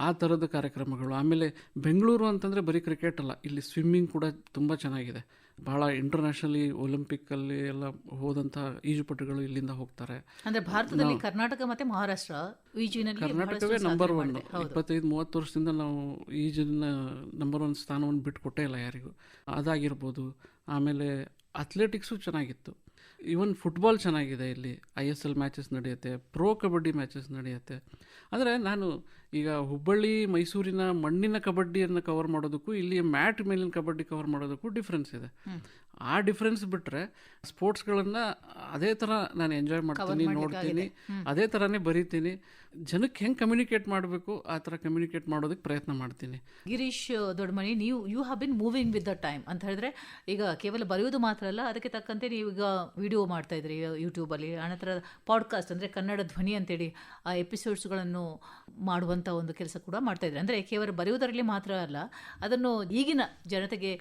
ಆ ಥರದ ಕಾರ್ಯಕ್ರಮಗಳು. ಆಮೇಲೆ ಬೆಂಗಳೂರು ಅಂತಂದರೆ ಬರೀ ಕ್ರಿಕೆಟ್ ಅಲ್ಲ, ಇಲ್ಲಿ ಸ್ವಿಮ್ಮಿಂಗ್ ಕೂಡ ತುಂಬ ಚೆನ್ನಾಗಿದೆ. ಭಾಳ ಇಂಟರ್ನ್ಯಾಷನಲಿ ಒಲಿಂಪಿಕ್ಕಲ್ಲಿ ಎಲ್ಲ ಹೋದಂಥ ಈಜುಪಟುಗಳು ಇಲ್ಲಿಂದ ಹೋಗ್ತಾರೆ. ಅಂದರೆ ಭಾರತದಲ್ಲಿ ಕರ್ನಾಟಕ ಮತ್ತು ಮಹಾರಾಷ್ಟ್ರ ಈಜಿನಲ್ಲಿ ಕರ್ನಾಟಕವೇ ನಂಬರ್ 1. 25-30 ವರ್ಷದಿಂದ ನಾವು ಈಜಿನ ನಂಬರ್ 1 ಸ್ಥಾನವನ್ನು ಬಿಟ್ಟುಕೊಟ್ಟೇ ಇಲ್ಲ ಯಾರಿಗೂ. ಅದಾಗಿರ್ಬೋದು. ಆಮೇಲೆ ಅಥ್ಲೆಟಿಕ್ಸು ಚೆನ್ನಾಗಿತ್ತು. ಈವನ್ ಫುಟ್ಬಾಲ್ ಚೆನ್ನಾಗಿದೆ. ಇಲ್ಲಿ ISL ಮ್ಯಾಚಸ್ ನಡೆಯುತ್ತೆ, ಪ್ರೋ ಕಬಡ್ಡಿ ಮ್ಯಾಚಸ್ ನಡೆಯುತ್ತೆ. ಅಂದರೆ ನಾನು ಈಗ ಹುಬ್ಬಳ್ಳಿ ಮೈಸೂರಿನ ಮಣ್ಣಿನ ಕಬಡ್ಡಿಯನ್ನು ಕವರ್ ಮಾಡೋದಕ್ಕೂ ಇಲ್ಲಿ ಮ್ಯಾಟ್ ಮೇಲಿನ ಕಬಡ್ಡಿ ಕವರ್ ಮಾಡೋದಕ್ಕೂ ಡಿಫ್ರೆನ್ಸ್ ಇದೆ. ಆ ಡಿಫ್ರೆನ್ಸ್ ಬಿಟ್ಟರೆ ಸ್ಪೋರ್ಟ್ಸ್ಗಳನ್ನು ಅದೇ ಥರ ನಾನು ಎಂಜಾಯ್ ಮಾಡ್ತೀನಿ, ನೋಡ್ತೀನಿ, ಅದೇ ಥರನೇ ಬರೀತೀನಿ. ಜನಕ್ಕೆ ಹೆಂಗೆ ಕಮ್ಯುನಿಕೇಟ್ ಮಾಡಬೇಕು ಆ ಥರ ಕಮ್ಯುನಿಕೇಟ್ ಮಾಡೋದಕ್ಕೆ ಪ್ರಯತ್ನ ಮಾಡ್ತೀನಿ. Girish Doddamani, you have been moving with the time ಅಂತ ಹೇಳಿದ್ರೆ, ಈಗ ಕೇವಲ ಬರೆಯೋದು ಮಾತ್ರ ಅಲ್ಲ, ಅದಕ್ಕೆ ತಕ್ಕಂತೆ ನೀವು ಈಗ ವಿಡಿಯೋ ಮಾಡ್ತಾ ಇದ್ರಿ ಯೂಟ್ಯೂಬಲ್ಲಿ, ಆನಂತರ ಪಾಡ್ಕಾಸ್ಟ್ ಅಂದರೆ ಕನ್ನಡ ಧ್ವನಿ ಅಂತೇಳಿ ಆ ಎಪಿಸೋಡ್ಸ್ಗಳನ್ನು ಮಾಡುವಂಥ ಒಂದು ಕೆಲಸ ಕೂಡ ಮಾಡ್ತಾ ಇದ್ರಿ. ಅಂದರೆ ಕೇವಲ ಬರೆಯೋದರಲ್ಲಿ ಮಾತ್ರ ಅಲ್ಲ, ಅದನ್ನು ಈಗಿನ ಜನತೆಗೆ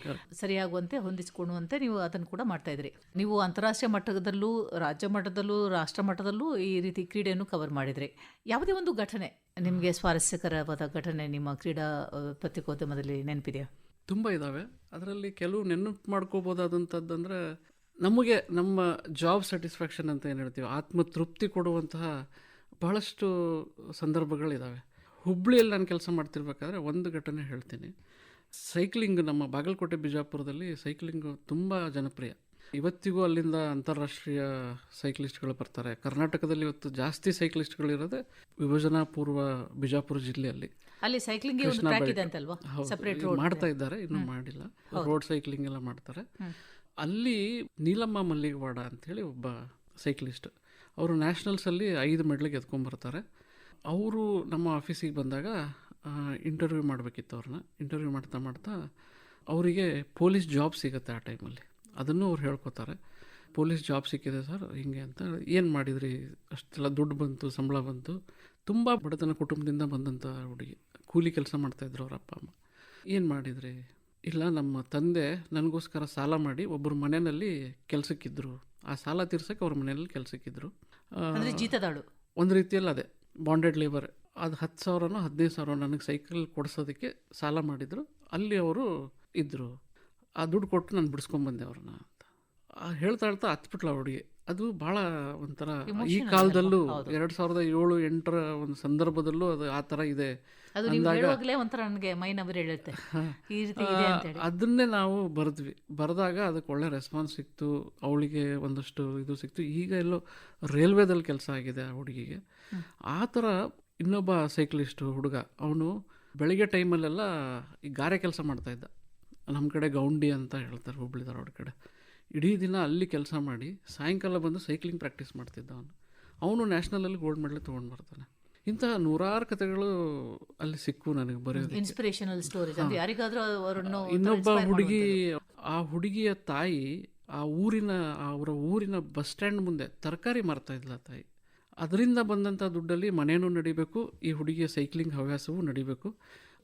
ಸರಿಯಾಗುವಂತೆ ಹೊಂದಿಸಿಕೊಳ್ಳುವಂತೆ ನೀವು ಅದನ್ನು ಕೂಡ ಮಾಡ್ತಾ ಇದ್ರಿ. ನೀವು ಅಂತಾರಾಷ್ಟ್ರೀಯ ಮಟ್ಟದಲ್ಲೂ, ರಾಜ್ಯ ಮಟ್ಟದಲ್ಲೂ, ರಾಷ್ಟ್ರ ಮಟ್ಟದಲ್ಲೂ ಈ ರೀತಿ ಕ್ರೀಡೆಯನ್ನು ಕವರ್ ಮಾಡಿದ್ರಿ. ಯಾವುದೇ ಒಂದು ಘಟನೆ ನಿಮಗೆ ಸ್ವಾರಸ್ಯಕರವಾದ ಘಟನೆ ನಿಮ್ಮ ಕ್ರೀಡಾ ಪತ್ರಿಕೋದ್ಯಮದಲ್ಲಿ ನೆನಪಿದೆಯಾ? ತುಂಬ ಇದ್ದಾವೆ. ಅದರಲ್ಲಿ ಕೆಲವು ನೆನಪು ಮಾಡ್ಕೋಬೋದಾದಂಥದ್ದಂದರೆ, ನಮಗೆ ನಮ್ಮ ಜಾಬ್ ಸ್ಯಾಟಿಸ್ಫ್ಯಾಕ್ಷನ್ ಅಂತ ಏನು ಹೇಳ್ತೀವಿ, ಆತ್ಮತೃಪ್ತಿ ಕೊಡುವಂತಹ ಬಹಳಷ್ಟು ಸಂದರ್ಭಗಳಿದ್ದಾವೆ. ಹುಬ್ಬಳ್ಳಿಯಲ್ಲಿ ನಾನು ಕೆಲಸ ಮಾಡ್ತಿರ್ಬೇಕಾದ್ರೆ ಒಂದು ಘಟನೆ ಹೇಳ್ತೀನಿ. ಸೈಕ್ಲಿಂಗ್, ನಮ್ಮ ಬಾಗಲಕೋಟೆ ಬಿಜಾಪುರದಲ್ಲಿ ಸೈಕ್ಲಿಂಗು ತುಂಬ ಜನಪ್ರಿಯ. ಇವತ್ತಿಗೂ ಅಲ್ಲಿಂದ ಅಂತಾರಾಷ್ಟ್ರೀಯ ಸೈಕ್ಲಿಸ್ಟ್ಗಳು ಬರ್ತಾರೆ. ಕರ್ನಾಟಕದಲ್ಲಿ ಇವತ್ತು ಜಾಸ್ತಿ ಸೈಕ್ಲಿಸ್ಟ್ಗಳಿರೋದೇ ವಿಭಜನಾ ಪೂರ್ವ ಬಿಜಾಪುರ ಜಿಲ್ಲೆಯಲ್ಲಿ. ಅಲ್ಲಿ ಸೈಕ್ಲಿಂಗ್ ಇದೆ ಅಂತಲ್ವಾ? ಸೆಪರೇಟ್ ರೋಡ್ ಮಾಡ್ತಾ ಇದ್ದಾರೆ, ಇನ್ನೂ ಮಾಡಿಲ್ಲ. ರೋಡ್ ಸೈಕ್ಲಿಂಗ್ ಎಲ್ಲ ಮಾಡ್ತಾರೆ. ಅಲ್ಲಿ ನೀಲಮ್ಮ ಮಲ್ಲಿಗವಾಡ ಅಂಥೇಳಿ ಒಬ್ಬ ಸೈಕ್ಲಿಸ್ಟ್, ಅವರು ನ್ಯಾಷನಲ್ಸಲ್ಲಿ 5 ಮೆಡ್ಲ್ ಗೆದ್ಕೊಂಡ್ಬರ್ತಾರೆ. ಅವರು ನಮ್ಮ ಆಫೀಸಿಗೆ ಬಂದಾಗ ಇಂಟರ್ವ್ಯೂ ಮಾಡಬೇಕಿತ್ತು. ಅವ್ರನ್ನ ಇಂಟರ್ವ್ಯೂ ಮಾಡ್ತಾ ಮಾಡ್ತಾ ಅವರಿಗೆ ಪೊಲೀಸ್ ಜಾಬ್ ಸಿಗುತ್ತೆ ಆ ಟೈಮಲ್ಲಿ. ಅದನ್ನು ಅವ್ರು ಹೇಳ್ಕೊತಾರೆ, ಪೊಲೀಸ್ ಜಾಬ್ ಸಿಕ್ಕಿದೆ ಸರ್ ಹಿಂಗೆ ಅಂತ. ಏನು ಮಾಡಿದ್ರಿ, ಅಷ್ಟೆಲ್ಲ ದುಡ್ಡು ಬಂತು, ಸಂಬಳ ಬಂತು. ತುಂಬ ಬಡತನ ಕುಟುಂಬದಿಂದ ಬಂದಂಥ ಹುಡುಗಿ, ಕೂಲಿ ಕೆಲಸ ಮಾಡ್ತಾಯಿದ್ರು ಅವ್ರ ಅಪ್ಪ ಅಮ್ಮ. ಏನು ಮಾಡಿದ್ರಿ? ಇಲ್ಲ, ನಮ್ಮ ತಂದೆ ನನಗೋಸ್ಕರ ಸಾಲ ಮಾಡಿ ಒಬ್ಬರು ಮನೆಯಲ್ಲಿ ಕೆಲಸಕ್ಕಿದ್ರು, ಆ ಸಾಲ ತೀರ್ಸೋಕ್ಕೆ ಅವ್ರ ಮನೆಯಲ್ಲಿ ಕೆಲಸಕ್ಕಿದ್ರು. ಜೀತದಾಳು ಒಂದು ರೀತಿಯಲ್ಲಿ ಅದೇ ಬಾಂಡೆಡ್ ಲೇಬರ್. ಅದು 10,000ನೋ 15,000 ನನಗೆ ಸೈಕಲ್ ಕೊಡಿಸೋದಕ್ಕೆ ಸಾಲ ಮಾಡಿದರು. ಅಲ್ಲಿ ಅವರು ಇದ್ದರು. ಆ ದುಡ್ಡು ಕೊಟ್ಟು ನಾನು ಬಿಡಿಸ್ಕೊಂಬಂದೆ ಅವ್ರನ್ನ ಅಂತ ಹೇಳ್ತಾ ಹೇಳ್ತಾ ಹತ್ಬಿಟ್ಲ ಹುಡುಗಿ. ಅದು ಭಾಳ ಒಂಥರ ಈ ಕಾಲದಲ್ಲೂ 2007-8 ಒಂದು ಸಂದರ್ಭದಲ್ಲೂ ಅದು ಆ ಥರ ಇದೆ ಅಂದಾಗ ಅದನ್ನೇ ನಾವು ಬರೆದಾಗ ಅದಕ್ಕೆ ಒಳ್ಳೆ ರೆಸ್ಪಾನ್ಸ್ ಸಿಕ್ತು. ಅವಳಿಗೆ ಒಂದಷ್ಟು ಇದು ಸಿಕ್ತು. ಈಗ ಎಲ್ಲೋ ರೈಲ್ವೇದಲ್ಲಿ ಕೆಲಸ ಆಗಿದೆ ಆ ಹುಡುಗಿಗೆ. ಆ ಥರ ಇನ್ನೊಬ್ಬ ಸೈಕ್ಲಿಸ್ಟ್ ಹುಡುಗ, ಅವನು ಬೆಳಿಗ್ಗೆ ಟೈಮಲ್ಲೆಲ್ಲ ಈ ಗಾರೆ ಕೆಲಸ ಮಾಡ್ತಾಯಿದ್ದ. ನಮ್ಮ ಕಡೆ ಗೌಂಡಿ ಅಂತ ಹೇಳ್ತಾರೆ, ಹುಬ್ಳಿ ಧಾರವಾಡ ಕಡೆ. ಇಡೀ ದಿನ ಅಲ್ಲಿ ಕೆಲಸ ಮಾಡಿ ಸಾಯಂಕಾಲ ಬಂದು ಸೈಕ್ಲಿಂಗ್ ಪ್ರಾಕ್ಟೀಸ್ ಮಾಡ್ತಿದ್ದ ಅವನು ನ್ಯಾಷನಲಲ್ಲಿ ಗೋಲ್ಡ್ ಮೆಡಲ್ ತೊಗೊಂಡು ಬರ್ತಾನೆ. ಇಂತಹ ನೂರಾರು ಕಥೆಗಳು ಅಲ್ಲಿ ಸಿಕ್ಕು ನನಗೆ ಬರೆಯೋದು. Inspirational stories. ಇನ್ನೊಬ್ಬ ಹುಡುಗಿ, ಆ ಹುಡುಗಿಯ ತಾಯಿ ಅವರ ಊರಿನ ಬಸ್ ಸ್ಟ್ಯಾಂಡ್ ಮುಂದೆ ತರಕಾರಿ ಮಾರ್ತಾ ಇದ್ಲ ತಾಯಿ. ಅದರಿಂದ ಬಂದಂಥ ದುಡ್ಡಲ್ಲಿ ಮನೇನೂ ನಡಿಬೇಕು, ಈ ಹುಡುಗಿಯ ಸೈಕ್ಲಿಂಗ್ ಹವ್ಯಾಸವೂ ನಡಿಬೇಕು.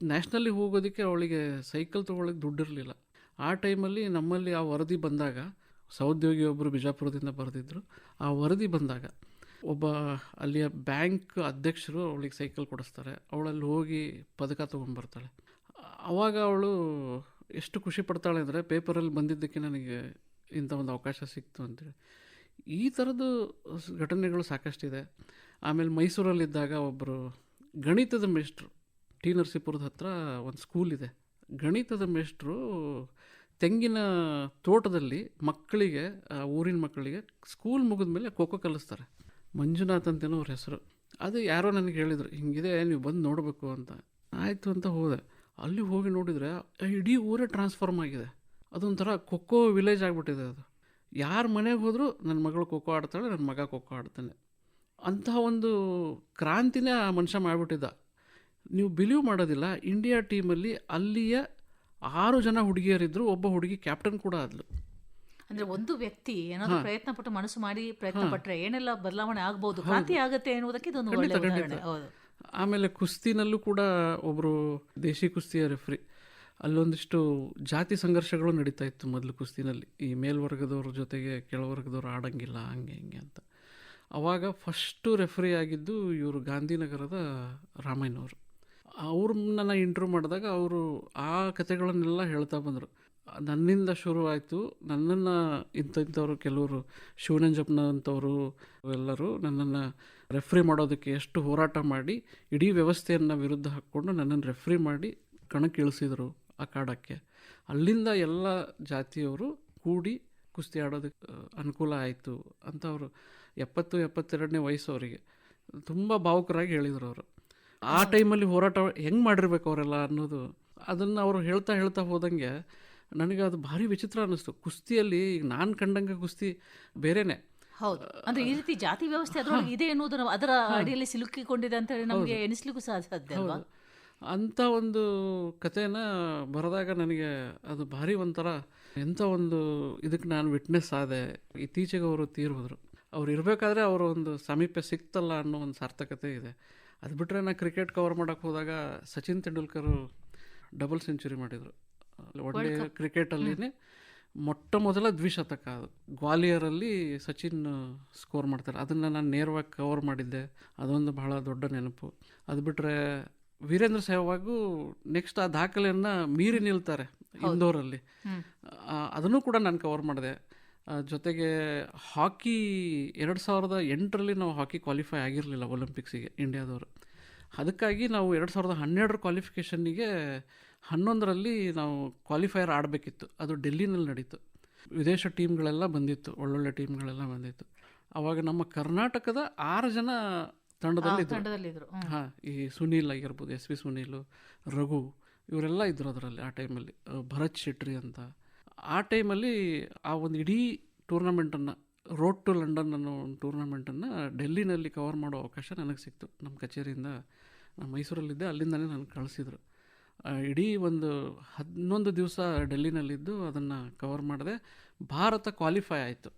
ನ್ಯಾಷನಲ್ಲಿ ಹೋಗೋದಕ್ಕೆ ಅವಳಿಗೆ ಸೈಕಲ್ ತೊಗೊಳಕ್ಕೆ ದುಡ್ಡಿರಲಿಲ್ಲ. ಆ ಟೈಮಲ್ಲಿ ನಮ್ಮಲ್ಲಿ ಆ ವರದಿ ಬಂದಾಗ, ಸಹೋದ್ಯೋಗಿ ಒಬ್ಬರು ಬಿಜಾಪುರದಿಂದ ಬರೆದಿದ್ದರು. ಆ ವರದಿ ಬಂದಾಗ ಒಬ್ಬ ಅಲ್ಲಿಯ ಬ್ಯಾಂಕ್ ಅಧ್ಯಕ್ಷರು ಅವಳಿಗೆ ಸೈಕಲ್ ಕೊಡಿಸ್ತಾರೆ. ಅವಳಲ್ಲಿ ಹೋಗಿ ಪದಕ ತೊಗೊಂಬರ್ತಾಳೆ. ಆವಾಗ ಅವಳು ಎಷ್ಟು ಖುಷಿ ಪಡ್ತಾಳೆ ಅಂದರೆ, ಪೇಪರಲ್ಲಿ ಬಂದಿದ್ದಕ್ಕೆ ನನಗೆ ಇಂಥ ಒಂದು ಅವಕಾಶ ಸಿಕ್ತು ಅಂತೇಳಿ. ಈ ಥರದ್ದು ಘಟನೆಗಳು ಸಾಕಷ್ಟಿದೆ. ಆಮೇಲೆ ಮೈಸೂರಲ್ಲಿದ್ದಾಗ ಒಬ್ಬರು ಗಣಿತದ ಮೇಷ್ಟ್ರು, ಟಿ ನರಸೀಪುರದ ಹತ್ರ ಒಂದು ಸ್ಕೂಲ್ ಇದೆ. ಗಣಿತದ ಮೇಷ್ಟ್ರು ತೆಂಗಿನ ತೋಟದಲ್ಲಿ ಮಕ್ಕಳಿಗೆ, ಊರಿನ ಮಕ್ಕಳಿಗೆ ಸ್ಕೂಲ್ ಮುಗಿದ ಮೇಲೆ ಖೋಖೋ ಕಲಿಸ್ತಾರೆ. ಮಂಜುನಾಥ್ ಅಂತೇನೋ ಅವ್ರ ಹೆಸರು. ಅದು ಯಾರೋ ನನಗೆ ಹೇಳಿದರು, ಹಿಂಗಿದೆ ನೀವು ಬಂದು ನೋಡಬೇಕು ಅಂತ. ಆಯಿತು ಅಂತ ಹೋದೆ. ಅಲ್ಲಿ ಹೋಗಿ ನೋಡಿದರೆ ಇಡೀ ಊರೇ ಟ್ರಾನ್ಸ್ಫಾರ್ಮ್ ಆಗಿದೆ. ಅದೊಂಥರ ಖೋಖೋ ವಿಲೇಜ್ ಆಗಿಬಿಟ್ಟಿದೆ. ಅದು ಯಾರ ಮನೆಗೆ ಹೋದರೂ ನನ್ನ ಮಗಳು ಖೋಖೋ ಆಡ್ತಾಳೆ, ನನ್ನ ಮಗ ಖೋಖೋ ಆಡ್ತಾನೆ. ಅಂತಹ ಒಂದು ಕ್ರಾಂತಿನೇ ಆ ಮನುಷ್ಯ ಮಾಡಿಬಿಟ್ಟಿದ್ದ. ನೀವು ಬಿಲೀವ್ ಮಾಡೋದಿಲ್ಲ, ಇಂಡಿಯಾ ಟೀಮಲ್ಲಿ ಅಲ್ಲಿಯ 6 ಜನ ಹುಡುಗಿಯರಿದ್ದರು, ಒಬ್ಬ ಹುಡುಗಿ ಕ್ಯಾಪ್ಟನ್ ಕೂಡ ಆದ್ಲು. ಅಂದರೆ ಒಂದು ವ್ಯಕ್ತಿ ಏನಾದರೂ ಪ್ರಯತ್ನ ಪಟ್ಟು ಮನಸ್ಸು ಮಾಡಿ ಪ್ರಯತ್ನ ಪಟ್ಟರೆ ಏನೆಲ್ಲ ಬದಲಾವಣೆ ಆಗ್ಬೋದು, ಕ್ರಾಂತಿ ಆಗುತ್ತೆ ಎನ್ನುವುದಕ್ಕೆ ಇದೊಂದು ಒಳ್ಳೆಯ ಉದಾಹರಣೆ. ಆಮೇಲೆ ಕುಸ್ತಿನಲ್ಲೂ ಕೂಡ ಒಬ್ಬರು ದೇಶಿ ಕುಸ್ತಿಯ ರೆಫ್ರಿ. ಅಲ್ಲೊಂದಿಷ್ಟು ಜಾತಿ ಸಂಘರ್ಷಗಳು ನಡೀತಾ ಇತ್ತು ಮೊದಲು ಕುಸ್ತಿನಲ್ಲಿ. ಈ ಮೇಲ್ವರ್ಗದವ್ರ ಜೊತೆಗೆ ಕೆಳವರ್ಗದವ್ರು ಆಡಂಗಿಲ್ಲ, ಹಂಗೆ ಹಿಂಗೆ ಅಂತ. ಆವಾಗ ಫಸ್ಟು ರೆಫ್ರಿ ಆಗಿದ್ದು ಇವರು ಗಾಂಧಿನಗರದ ರಾಮಯ್ಯನವರು. ಅವರು ನನ್ನ ಇಂಟರ್ವ್ಯೂ ಮಾಡಿದಾಗ ಅವರು ಆ ಕಥೆಗಳನ್ನೆಲ್ಲ ಹೇಳ್ತಾ ಬಂದರು. ನನ್ನಿಂದ ಶುರುವಾಯಿತು, ನನ್ನನ್ನು ಇಂಥವ್ರು ಕೆಲವರು ಶಿವನಂಜಪ್ಪನ ಅಂಥವರು ಎಲ್ಲರೂ ನನ್ನನ್ನು ರೆಫ್ರಿ ಮಾಡೋದಕ್ಕೆ ಎಷ್ಟು ಹೋರಾಟ ಮಾಡಿ ಇಡೀ ವ್ಯವಸ್ಥೆಯನ್ನು ವಿರುದ್ಧ ಹಾಕ್ಕೊಂಡು ನನ್ನನ್ನು ರೆಫ್ರಿ ಮಾಡಿ ಕಣಕ್ಕೆ ಇಳಿಸಿದರು ಅಖಾಡಕ್ಕೆ. ಅಲ್ಲಿಂದ ಎಲ್ಲ ಜಾತಿಯವರು ಕೂಡಿ ಕುಸ್ತಿ ಆಡೋದಕ್ಕೆ ಅನುಕೂಲ ಆಯಿತು ಅಂತ ಅವರು 70-72ನೇ ವಯಸ್ಸು ಅವರಿಗೆ ತುಂಬ ಭಾವುಕರಾಗಿ ಹೇಳಿದರು. ಅವರು ಆ ಟೈಮಲ್ಲಿ ಹೋರಾಟ ಹೆಂಗೆ ಮಾಡಿರ್ಬೇಕು ಅವರೆಲ್ಲ ಅನ್ನೋದು, ಅದನ್ನು ಅವರು ಹೇಳ್ತಾ ಹೋದಂಗೆ ನನಗೆ ಅದು ಭಾರಿ ವಿಚಿತ್ರ ಅನ್ನಿಸ್ತು. ಕುಸ್ತಿಯಲ್ಲಿ ಈಗ ನಾನು ಕಂಡಂಗೆ ಕುಸ್ತಿ ಬೇರೆನೆ. ಹೌದು, ಅಂದರೆ ಈ ರೀತಿ ಜಾತಿ ವ್ಯವಸ್ಥೆ ಅದರೊಳಗೆ ಇದೆ ಎನ್ನುವುದು ಅದರ ಅಡಿಯಲ್ಲಿ ಸಿಲುಕಿಕೊಂಡಿದೆ ಅಂತ ಹೇಳಿ ನಮಗೆ ಎನಿಸ್ಲಿಕ್ಕೂ ಸಾಧ್ಯ ಅಲ್ವಾ? ಅಂಥ ಒಂದು ಕಥೆನ ಬರೆದಾಗ ನನಗೆ ಅದು ಭಾರಿ ಒಂಥರ ಎಂಥ ಒಂದು ಇದಕ್ಕೆ ನಾನು ವಿಟ್ನೆಸ್ ಆದೆ. ಇತ್ತೀಚೆಗೆ ಅವರು ತೀರೋದ್ರು. ಅವ್ರು ಇರಬೇಕಾದ್ರೆ ಅವರ ಒಂದು ಸಾಮೀಪ್ಯ ಸಿಕ್ತಲ್ಲ ಅನ್ನೋ ಒಂದು ಸಾರ್ಥಕತೆ ಇದೆ. ಅದು ಬಿಟ್ಟರೆ ನಾನು ಕ್ರಿಕೆಟ್ ಕವರ್ ಮಾಡೋಕ್ಕೆ ಹೋದಾಗ ಸಚಿನ್ ತೆಂಡೂಲ್ಕರು ಡಬಲ್ ಸೆಂಚುರಿ ಮಾಡಿದರು. ಒಳ್ಳೆ ಕ್ರಿಕೆಟಲ್ಲಿನೇ ಮೊಟ್ಟ ಮೊದಲ ದ್ವಿಶತಕ ಅದು. ಗ್ವಾಲಿಯರಲ್ಲಿ ಸಚಿನ್ ಸ್ಕೋರ್ ಮಾಡ್ತಾರೆ. ಅದನ್ನು ನಾನು ನೇರವಾಗಿ ಕವರ್ ಮಾಡಿದ್ದೆ. ಅದೊಂದು ಬಹಳ ದೊಡ್ಡ ನೆನಪು. ಅದು ಬಿಟ್ಟರೆ ವೀರೇಂದ್ರ ಸೆಹ್ವಾಗೂ ನೆಕ್ಸ್ಟ್ ಆ ದಾಖಲೆಯನ್ನು ಮೀರಿ ನಿಲ್ತಾರೆ ಇಂದೋರಲ್ಲಿ. ಅದನ್ನು ಕೂಡ ನಾನು ಕವರ್ ಮಾಡಿದೆ. ಜೊತೆಗೆ ಹಾಕಿ 2008ರಲ್ಲಿ ನಾವು ಹಾಕಿ ಕ್ವಾಲಿಫೈ ಆಗಿರಲಿಲ್ಲ ಒಲಿಂಪಿಕ್ಸಿಗೆ ಇಂಡಿಯಾದವರು. ಅದಕ್ಕಾಗಿ ನಾವು 2012 ಕ್ವಾಲಿಫಿಕೇಷನ್ನಿಗೆ 11ರಲ್ಲಿ ನಾವು ಕ್ವಾಲಿಫೈಯರ್ ಆಡಬೇಕಿತ್ತು. ಅದು ಡೆಲ್ಲಿನಲ್ಲಿ ನಡೀತು. ವಿದೇಶ ಟೀಮ್ಗಳೆಲ್ಲ ಬಂದಿತ್ತು, ಒಳ್ಳೊಳ್ಳೆ ಟೀಮ್ಗಳೆಲ್ಲ ಬಂದಿತ್ತು. ಆವಾಗ ನಮ್ಮ ಕರ್ನಾಟಕದ 6 ಜನ ತಂಡದಲ್ಲಿದ್ದರು. ಹಾಂ, ಈ ಸುನೀಲ್ ಆಗಿರ್ಬೋದು, SV ಸುನೀಲು, ರಘು, ಇವರೆಲ್ಲ ಇದ್ದರು ಅದರಲ್ಲಿ ಆ ಟೈಮಲ್ಲಿ. ಭರತ್ ಶೆಟ್ಟಿ ಅಂತ. ಆ ಟೈಮಲ್ಲಿ ಆ ಒಂದು ಇಡೀ ಟೂರ್ನಮೆಂಟನ್ನು, ರೋಡ್ ಟು ಲಂಡನ್ ಅನ್ನೋ ಒಂದು ಟೂರ್ನಮೆಂಟನ್ನು ಡೆಲ್ಲಿನಲ್ಲಿ ಕವರ್ ಮಾಡೋ ಅವಕಾಶ ನನಗೆ ಸಿಕ್ತು. ನಮ್ಮ ಕಚೇರಿಯಿಂದ, ನಾನು ಮೈಸೂರಲ್ಲಿದ್ದೆ, ಅಲ್ಲಿಂದಲೇ ನನಗೆ ಕಳಿಸಿದ್ರು. ಇಡೀ ಒಂದು 11 ದಿವಸ ಡೆಲ್ಲಿನಲ್ಲಿದ್ದು ಅದನ್ನು ಕವರ್ ಮಾಡಿದೆ. ಭಾರತ ಕ್ವಾಲಿಫೈ ಆಯಿತು.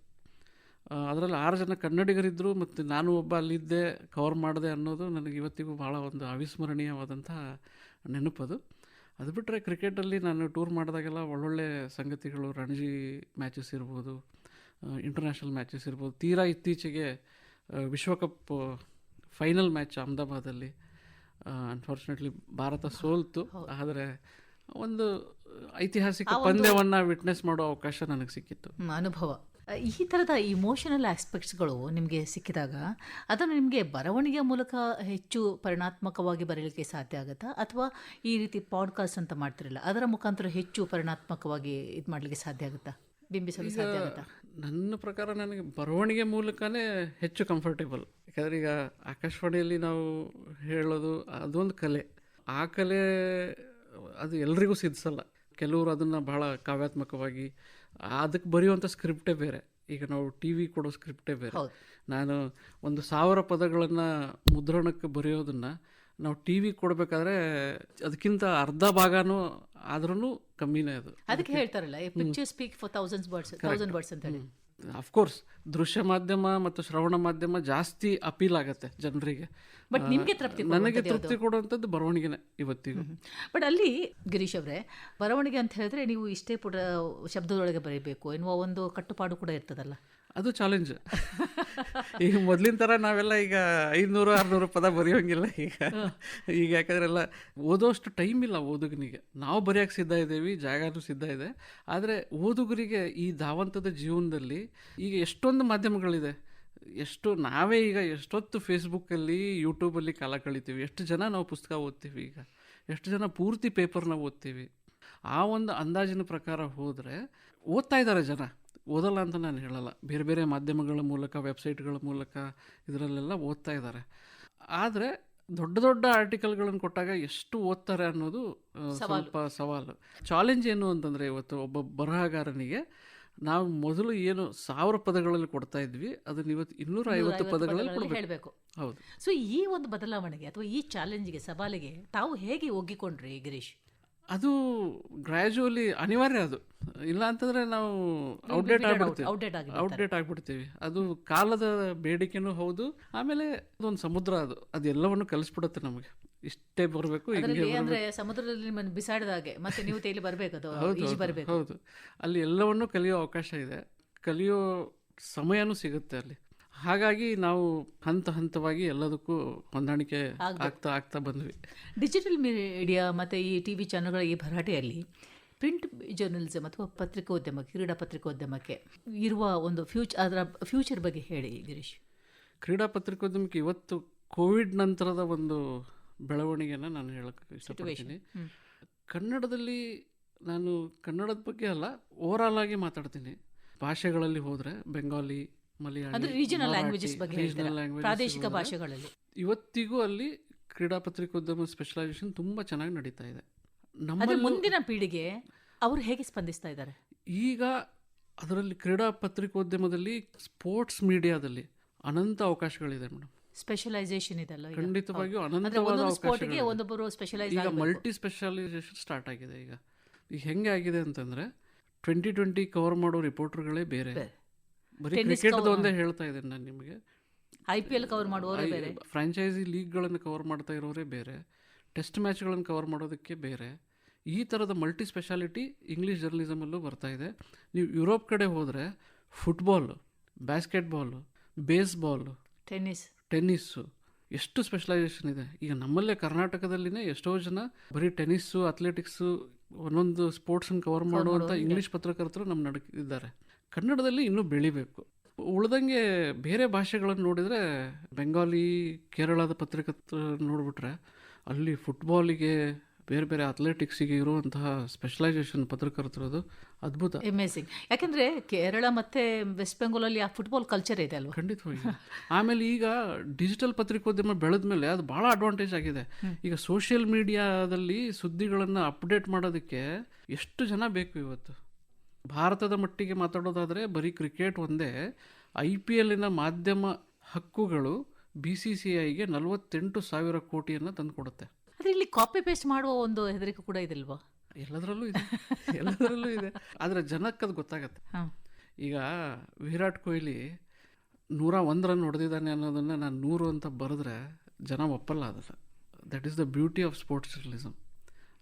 ಅದರಲ್ಲಿ 6 ಜನ ಕನ್ನಡಿಗರಿದ್ದರು ಮತ್ತು ನಾನು ಒಬ್ಬ ಅಲ್ಲಿದ್ದೆ, ಕವರ್ ಮಾಡಿದೆ ಅನ್ನೋದು ನನಗೆ ಇವತ್ತಿಗೂ ಭಾಳ ಒಂದು ಅವಿಸ್ಮರಣೀಯವಾದಂಥ ನೆನಪದು. ಅದು ಬಿಟ್ಟರೆ ಕ್ರಿಕೆಟಲ್ಲಿ ನಾನು ಟೂರ್ ಮಾಡಿದಾಗೆಲ್ಲ ಒಳ್ಳೊಳ್ಳೆ ಸಂಗತಿಗಳು, ರಣಜಿ ಮ್ಯಾಚಸ್ ಇರ್ಬೋದು, ಇಂಟರ್ನ್ಯಾಷನಲ್ ಮ್ಯಾಚಸ್ ಇರ್ಬೋದು. ತೀರಾ ಇತ್ತೀಚೆಗೆ ವಿಶ್ವಕಪ್ ಫೈನಲ್ ಮ್ಯಾಚ್ ಅಹಮದಾಬಾದಲ್ಲಿ ಅನ್ಫಾರ್ಚುನೇಟ್ಲಿ ಭಾರತ ಸೋಲ್ತು. ಆದರೆ ಒಂದು ಐತಿಹಾಸಿಕ ಪಂದ್ಯವನ್ನು ವಿಟ್ನೆಸ್ ಮಾಡೋ ಅವಕಾಶ ನನಗೆ ಸಿಕ್ಕಿತ್ತು. ಅನುಭವ. ಈ ಥರದ ಇಮೋಷನಲ್ ಆಸ್ಪೆಕ್ಟ್ಸ್ಗಳು ನಿಮಗೆ ಸಿಕ್ಕಿದಾಗ ಅದನ್ನು ನಿಮಗೆ ಬರವಣಿಗೆಯ ಮೂಲಕ ಹೆಚ್ಚು ಪರಿಣಾತ್ಮಕವಾಗಿ ಬರೀಲಿಕ್ಕೆ ಸಾಧ್ಯ ಆಗುತ್ತಾ, ಅಥವಾ ಈ ರೀತಿ ಪಾಡ್ಕಾಸ್ಟ್ ಅಂತ ಮಾಡ್ತಿರಲ್ಲ ಅದರ ಮುಖಾಂತರ ಹೆಚ್ಚು ಪರಿಣಾತ್ಮಕವಾಗಿ ಇದು ಮಾಡಲಿಕ್ಕೆ ಸಾಧ್ಯ ಆಗುತ್ತಾ, ಬಿಂಬಿಸಲು ಸಾಧ್ಯ ಆಗುತ್ತಾ? ನನ್ನ ಪ್ರಕಾರ ನನಗೆ ಬರವಣಿಗೆ ಮೂಲಕನೇ ಹೆಚ್ಚು ಕಂಫರ್ಟೇಬಲ್. ಯಾಕಂದರೆ ಈಗ ಆಕಾಶವಾಣಿಯಲ್ಲಿ ನಾವು ಹೇಳೋದು ಅದೊಂದು ಕಲೆ. ಆ ಕಲೆ ಅದು ಎಲ್ರಿಗೂ ಸಿದ್ಧಿಸಲ್ಲ. ಕೆಲವರು ಅದನ್ನು ಭಾಳ ಕಾವ್ಯಾತ್ಮಕವಾಗಿ, ಅದಕ್ಕೆ ಬರೆಯುವಂಥ ಸ್ಕ್ರಿಪ್ಟೇ ಬೇರೆ. ಈಗ ನಾವು TV ಕೊಡೋ ಸ್ಕ್ರಿಪ್ಟೇ ಬೇರೆ. ನಾನು 1000 ಪದಗಳನ್ನು ಮುದ್ರಣಕ್ಕೆ ಬರೆಯೋದನ್ನು ನಾವು TV ಕೊಡಬೇಕಾದ್ರೆ ಅದಕ್ಕಿಂತ ಅರ್ಧ ಭಾಗನೂ ಆದ್ರೂ ಕಮ್ಮಿನೇ. ಅದು ಅದಕ್ಕೆ ಹೇಳ್ತಾರಲ್ಲ, picture speak for thousand words ಅಂತ ಹೇಳಿ. ಅಫ್ಕೋರ್ಸ್ ದೃಶ್ಯ ಮಾಧ್ಯಮ ಮತ್ತು ಶ್ರವಣ ಮಾಧ್ಯಮ ಜಾಸ್ತಿ ಅಪೀಲ್ ಆಗುತ್ತೆ ಜನರಿಗೆ. ಬಟ್ ನಿಮಗೆ ತೃಪ್ತಿ, ನನಗೆ ತೃಪ್ತಿ ಕೊಡುವಂಥದ್ದು ಬರವಣಿಗೆನೇ ಇವತ್ತಿಗೂ. ಬಟ್ ಅಲ್ಲಿ ಗಿರೀಶ್ ಅವರೇ, ಬರವಣಿಗೆ ಅಂತ ಹೇಳಿದ್ರೆ ನೀವು ಇಷ್ಟೇ ಪುಟ ಶಬ್ದದೊಳಗೆ ಬರೀಬೇಕು ಎನ್ನುವ ಒಂದು ಕಟ್ಟುಪಾಡು ಕೂಡ ಇರ್ತದಲ್ಲ, ಅದು ಚಾಲೆಂಜ್. ಈಗ ಮೊದಲಿನ ಥರ ನಾವೆಲ್ಲ ಈಗ 500-600 ಪದ ಬರೆಯೋಂಗಿಲ್ಲ ಈಗ ಯಾಕಂದ್ರೆ ಎಲ್ಲ ಓದೋಷ್ಟು ಟೈಮ್ ಇಲ್ಲ ಓದುಗನಿಗೆ. ನಾವು ಬರೆಯೋಕ್ಕೆ ಸಿದ್ಧ ಇದ್ದೀವಿ, ಜಾಗನೂ ಸಿದ್ಧ ಇದೆ. ಆದರೆ ಓದುಗರಿಗೆ ಈ ಧಾವಂತದ ಜೀವನದಲ್ಲಿ ಈಗ ಎಷ್ಟೊಂದು ಮಾಧ್ಯಮಗಳಿದೆ. ನಾವೇ ಈಗ ಎಷ್ಟೊತ್ತು ಫೇಸ್ಬುಕ್ಕಲ್ಲಿ, ಯೂಟ್ಯೂಬಲ್ಲಿ ಕಾಲ ಕಳಿತೀವಿ. ಎಷ್ಟು ಜನ ನಾವು ಪುಸ್ತಕ ಓದ್ತೀವಿ, ಈಗ ಎಷ್ಟು ಜನ ಪೂರ್ತಿ ಪೇಪರ್ನ ಓದ್ತೀವಿ. ಆ ಒಂದು ಅಂದಾಜಿನ ಪ್ರಕಾರ ಹೋದರೆ ಓದ್ತಾ ಇದ್ದಾರೆ ಜನ, ಓದಲ್ಲ ಅಂತ ನಾನು ಹೇಳಲ್ಲ. ಬೇರೆ ಬೇರೆ ಮಾಧ್ಯಮಗಳ ಮೂಲಕ, ವೆಬ್ಸೈಟ್ಗಳ ಮೂಲಕ ಇದರಲ್ಲೆಲ್ಲ ಓದ್ತಾ ಇದ್ದಾರೆ. ಆದರೆ ದೊಡ್ಡ ದೊಡ್ಡ ಆರ್ಟಿಕಲ್ಗಳನ್ನು ಕೊಟ್ಟಾಗ ಎಷ್ಟು ಓದ್ತಾರೆ ಅನ್ನೋದು ಸ್ವಲ್ಪ ಸವಾಲು. ಚಾಲೆಂಜ್ ಏನು ಅಂತಂದರೆ, ಇವತ್ತು ಒಬ್ಬ ಬರಹಗಾರನಿಗೆ ನಾವು ಮೊದಲು ಏನು 1000 ಪದಗಳಲ್ಲಿ ಕೊಡ್ತಾ ಇದ್ವಿ, ಅದನ್ನು ಇವತ್ತು 250 ಪದಗಳಲ್ಲಿ ಕೊಡಬೇಕು. ಹೌದು. ಸೊ ಈ ಒಂದು ಬದಲಾವಣೆಗೆ ಅಥವಾ ಈ ಚಾಲೆಂಜ್ಗೆ, ಸವಾಲಿಗೆ ತಾವು ಹೇಗೆ ಒಗ್ಗಿಕೊಂಡ್ರಿ ಗಿರೀಶ್? ಅದು ಗ್ರ್ಯಾಜುವಲಿ ಅನಿವಾರ್ಯ. ಅದು ಇಲ್ಲ ಅಂತಂದರೆ ನಾವು ಔಟ್ಡೇಟ್ ಆಗಿಬಿಡ್ತೀವಿ. ಅದು ಕಾಲದ ಬೇಡಿಕೆನೂ ಹೌದು. ಆಮೇಲೆ ಅದೊಂದು ಸಮುದ್ರ, ಅದೆಲ್ಲವನ್ನು ಕಲಿಸ್ಬಿಡುತ್ತೆ ನಮಗೆ. ಇಷ್ಟೇ ಬರಬೇಕು, ಅಂದ್ರೆ ಸಮುದ್ರದಲ್ಲಿ ಬಿಸಾಡಿದಾಗೆ ಮತ್ತೆ ನೀವು ತೇಲಿ ಬರಬೇಕು. ಹೌದು, ಅಲ್ಲಿ ಎಲ್ಲವನ್ನೂ ಕಲಿಯೋ ಅವಕಾಶ ಇದೆ, ಕಲಿಯೋ ಸಮಯನೂ ಸಿಗುತ್ತೆ ಅಲ್ಲಿ. ಹಾಗಾಗಿ ನಾವು ಹಂತವಾಗಿ ಎಲ್ಲದಕ್ಕೂ ಹೊಂದಾಣಿಕೆ ಆಗ್ತಾ ಬಂದ್ವಿ. ಡಿಜಿಟಲ್ ಮೀಡಿಯಾ ಮತ್ತು ಈ TV ಚಾನಲ್ಗಳ ಈ ಭರಾಟೆಯಲ್ಲಿ ಪ್ರಿಂಟ್ ಜರ್ನಲಿಸಮ್ ಅಥವಾ ಪತ್ರಿಕೋದ್ಯಮ, ಕ್ರೀಡಾ ಪತ್ರಿಕೋದ್ಯಮಕ್ಕೆ ಇರುವ ಒಂದು ಅದರ ಫ್ಯೂಚರ್ ಬಗ್ಗೆ ಹೇಳಿ ಗಿರೀಶ್. ಕ್ರೀಡಾ ಪತ್ರಿಕೋದ್ಯಮಕ್ಕೆ ಇವತ್ತು ಕೋವಿಡ್ ನಂತರದ ಒಂದು ಬೆಳವಣಿಗೆನ ನಾನು ಹೇಳಕ್ಕೆ ಇಷ್ಟಪಡ್ತೀನಿ. ಕನ್ನಡದಲ್ಲಿ, ನಾನು ಕನ್ನಡದ ಬಗ್ಗೆ ಅಲ್ಲ, ಓವರಾಲ್ ಆಗಿ ಮಾತಾಡ್ತೀನಿ. ಭಾಷೆಗಳಲ್ಲಿ ಹೋದರೆ ಬೆಂಗಾಲಿ, ಮಲಯಾಳಿ, ರೀಜನಲ್ ಲ್ಯಾಂಗ್ವೇಜಸ್ ಬಗ್ಗೆ, ಪ್ರಾದೇಶಿಕ ಭಾಷೆಗಳಲ್ಲಿ ಇವತ್ತಿಗೂ ಅಲ್ಲಿ ಕ್ರೀಡಾ ಪತ್ರಿಕೋದ್ಯಮ ಸ್ಪೆಷಲೈಸೇಷನ್ ತುಂಬ ಚೆನ್ನಾಗಿ ನಡೀತಾ ಇದೆ. ನಮ್ಮ ಮುಂದಿನ ಪೀಳಿಗೆ ಅವರು ಹೇಗೆ ಸ್ಪಂದಿಸ್ತಾ ಇದ್ದಾರೆ ಈಗ ಅದರಲ್ಲಿ? ಕ್ರೀಡಾ ಪತ್ರಿಕೋದ್ಯಮದಲ್ಲಿ, ಸ್ಪೋರ್ಟ್ಸ್ ಮೀಡಿಯಾದಲ್ಲಿ ಅನಂತ ಅವಕಾಶಗಳಿದೆ ಮೇಡಮ್. ಸ್ಪೆಷಲೈಸೇಷನ್ ಇದೆಲ್ಲ ಖಂಡಿತವಾಗಿಯೂ ಅನಂತವಾದ ಅವಕಾಶಗಳು. ಈಗ ಮಲ್ಟಿ ಸ್ಪೆಷಲೈಸೇಷನ್ ಸ್ಟಾರ್ಟ್ ಆಗಿದೆ. ಈಗ ಹೆಂಗೆ ಆಗಿದೆ ಅಂತಂದರೆ 2020 ಕವರ್ ಮಾಡೋ ರಿಪೋರ್ಟರ್ಗಳೇ ಬೇರೆ. ಬರೀ ಕ್ರಿಕೆಟ್ದು ಒಂದೇ ಹೇಳ್ತಾ ಇದ್ದೇನೆ ನಾನು ನಿಮಗೆ. IPL ಕವರ್ ಮಾಡುವವರೇ ಬೇರೆ, ಫ್ರಾಂಚೈಸಿ ಲೀಗ್ಗಳನ್ನು ಕವರ್ ಮಾಡ್ತಾ ಇರೋರೇ ಬೇರೆ, ಟೆಸ್ಟ್ ಮ್ಯಾಚ್ಗಳನ್ನು ಕವರ್ ಮಾಡೋದಕ್ಕೆ ಬೇರೆ. ಈ ಥರದ ಮಲ್ಟಿ ಸ್ಪೆಷಾಲಿಟಿ ಇಂಗ್ಲೀಷ್ ಜರ್ನಲಿಸಮಲ್ಲೂ ಬರ್ತಾ ಇದೆ. ನೀವು ಯುರೋಪ್ ಕಡೆ ಹೋದರೆ ಫುಟ್ಬಾಲು, ಬ್ಯಾಸ್ಕೆಟ್ಬಾಲು, ಬೇಸ್ಬಾಲು, ಟೆನ್ನಿಸ್ಸು ಎಷ್ಟು ಸ್ಪೆಷಲೈಸೇಷನ್ ಇದೆ. ಈಗ ನಮ್ಮಲ್ಲೇ ಕರ್ನಾಟಕದಲ್ಲಿನೇ ಎಷ್ಟೋ ಜನ ಬರೀ ಟೆನ್ನಿಸ್ಸು, ಅಥ್ಲೆಟಿಕ್ಸು, ಒಂದೊಂದು ಸ್ಪೋರ್ಟ್ಸನ್ನು ಕವರ್ ಮಾಡುವಂಥ ಇಂಗ್ಲೀಷ್ ಪತ್ರಕರ್ತರು ನಮ್ಮ ನಡುಕಿದ್ದಾರೆ. ಕನ್ನಡದಲ್ಲಿ ಇನ್ನೂ ಬೆಳಿಬೇಕು. ಉಳ್ದಂಗೆ ಬೇರೆ ಭಾಷೆಗಳನ್ನು ನೋಡಿದರೆ, ಬೆಂಗಾಲಿ, ಕೇರಳದ ಪತ್ರಕರ್ತರು ನೋಡಿಬಿಟ್ರೆ ಅಲ್ಲಿ ಫುಟ್ಬಾಲಿಗೆ ಬೇರೆ ಬೇರೆ ಅಥ್ಲೆಟಿಕ್ಸಿಗೆ ಇರುವಂತಹ ಸ್ಪೆಷಲೈಸೇಷನ್ ಪತ್ರಕರ್ತರದು ಅದ್ಭುತ. ಅಮೇಸಿಂಗ್. ಯಾಕೆಂದ್ರೆ ಕೇರಳ ಮತ್ತೆ ವೆಸ್ಟ್ ಬೆಂಗಾಲಲ್ಲಿ ಆ ಫುಟ್ಬಾಲ್ ಕಲ್ಚರ್ ಇದೆ ಅಲ್ವಾ? ಖಂಡಿತವಾಗಿ. ಆಮೇಲೆ ಈಗ ಡಿಜಿಟಲ್ ಪತ್ರಿಕೋದ್ಯಮ ಬೆಳೆದ ಮೇಲೆ ಅದು ಭಾಳ ಅಡ್ವಾಂಟೇಜ್ ಆಗಿದೆ. ಈಗ ಸೋಷಿಯಲ್ ಮೀಡಿಯಾದಲ್ಲಿ ಸುದ್ದಿಗಳನ್ನು ಅಪ್ಡೇಟ್ ಮಾಡೋದಕ್ಕೆ ಎಷ್ಟು ಜನ ಬೇಕು ಇವತ್ತು. ಭಾರತದ ಮಟ್ಟಿಗೆ ಮಾತಾಡೋದಾದರೆ ಬರೀ ಕ್ರಿಕೆಟ್ ಒಂದೇ, IPLನ ಮಾಧ್ಯಮ ಹಕ್ಕುಗಳು BCCIಗೆ 48,000 ಕೋಟಿಯನ್ನು ತಂದುಕೊಡುತ್ತೆ. ಆದರೆ ಇಲ್ಲಿ ಕಾಪಿ ಪೇಸ್ಟ್ ಮಾಡುವ ಒಂದು ಹೆದರಿಕೆ ಕೂಡ ಇದಲ್ವಾ? ಎಲ್ಲದರಲ್ಲೂ ಇದೆ, ಎಲ್ಲದರಲ್ಲೂ ಇದೆ. ಆದರೆ ಜನಕ್ಕೆ ಅದು ಗೊತ್ತಾಗತ್ತೆ. ಈಗ ವಿರಾಟ್ ಕೊಹ್ಲಿ 101 ರನ್ ಹೊಡೆದಿದ್ದಾನೆ ಅನ್ನೋದನ್ನು ನಾನು 100 ಅಂತ ಬರೆದ್ರೆ ಜನ ಒಪ್ಪಲ್ಲ. ಅದಲ್ಲ, that is the beauty of sports journalism.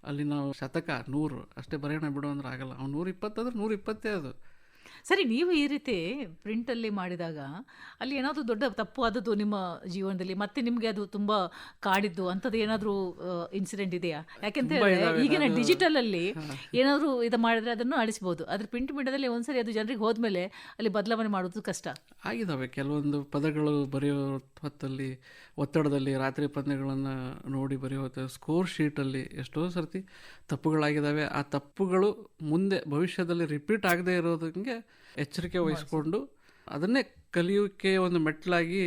ಅಲ್ಲಿ ನಾವು ಶತಕ 100 ಅಷ್ಟೇ ಬರೆಯೋಣ ಬಿಡು ಅಂದ್ರೆ ಆಗಲ್ಲ. ಅವ್ನು 120 ಅಂದ್ರೆ 120 ಅದು. ಸರಿ, ನೀವು ಈ ರೀತಿ ಪ್ರಿಂಟಲ್ಲಿ ಮಾಡಿದಾಗ ಅಲ್ಲಿ ಏನಾದರೂ ದೊಡ್ಡ ತಪ್ಪು ಆದದ್ದು ನಿಮ್ಮ ಜೀವನದಲ್ಲಿ, ಮತ್ತೆ ನಿಮಗೆ ಅದು ತುಂಬ ಕಾಡಿದ್ದು ಅಂಥದ್ದು ಏನಾದರೂ ಇನ್ಸಿಡೆಂಟ್ ಇದೆಯಾ? ಯಾಕೆಂತೇಳಿದ್ರೆ ಈಗಿನ ಡಿಜಿಟಲಲ್ಲಿ ಏನಾದರೂ ಇದು ಮಾಡಿದ್ರೆ ಅದನ್ನು ಅಳಿಸ್ಬೋದು, ಆದರೆ ಪ್ರಿಂಟ್ ಮೀಡಿಯಾದಲ್ಲಿ ಒಂದ್ಸರಿ ಅದು ಜನರಿಗೆ ಹೋದ್ಮೇಲೆ ಅಲ್ಲಿ ಬದಲಾವಣೆ ಮಾಡೋದು ಕಷ್ಟ. ಆಗಿದ್ದಾವೆ ಕೆಲವೊಂದು ಪದಗಳು ಬರೆಯೋ ಹೊತ್ತಲ್ಲಿ, ಒತ್ತಡದಲ್ಲಿ, ರಾತ್ರಿ ಪಂದ್ಯಗಳನ್ನು ನೋಡಿ ಬರೆಯೋ ಹೊತ್ತು ಸ್ಕೋರ್ ಶೀಟಲ್ಲಿ ಎಷ್ಟೋ ಸರ್ತಿ ತಪ್ಪುಗಳಾಗಿದ್ದಾವೆ. ಆ ತಪ್ಪುಗಳು ಮುಂದೆ ಭವಿಷ್ಯದಲ್ಲಿ ರಿಪೀಟ್ ಆಗದೆ ಇರೋದಂಗೆ ಎಚ್ಚರಿಕೆ ವಹಿಸ್ಕೊಂಡು ಅದನ್ನೇ ಕಲಿಯೋಕ್ಕೆ ಒಂದು ಮೆಟ್ಲಾಗಿ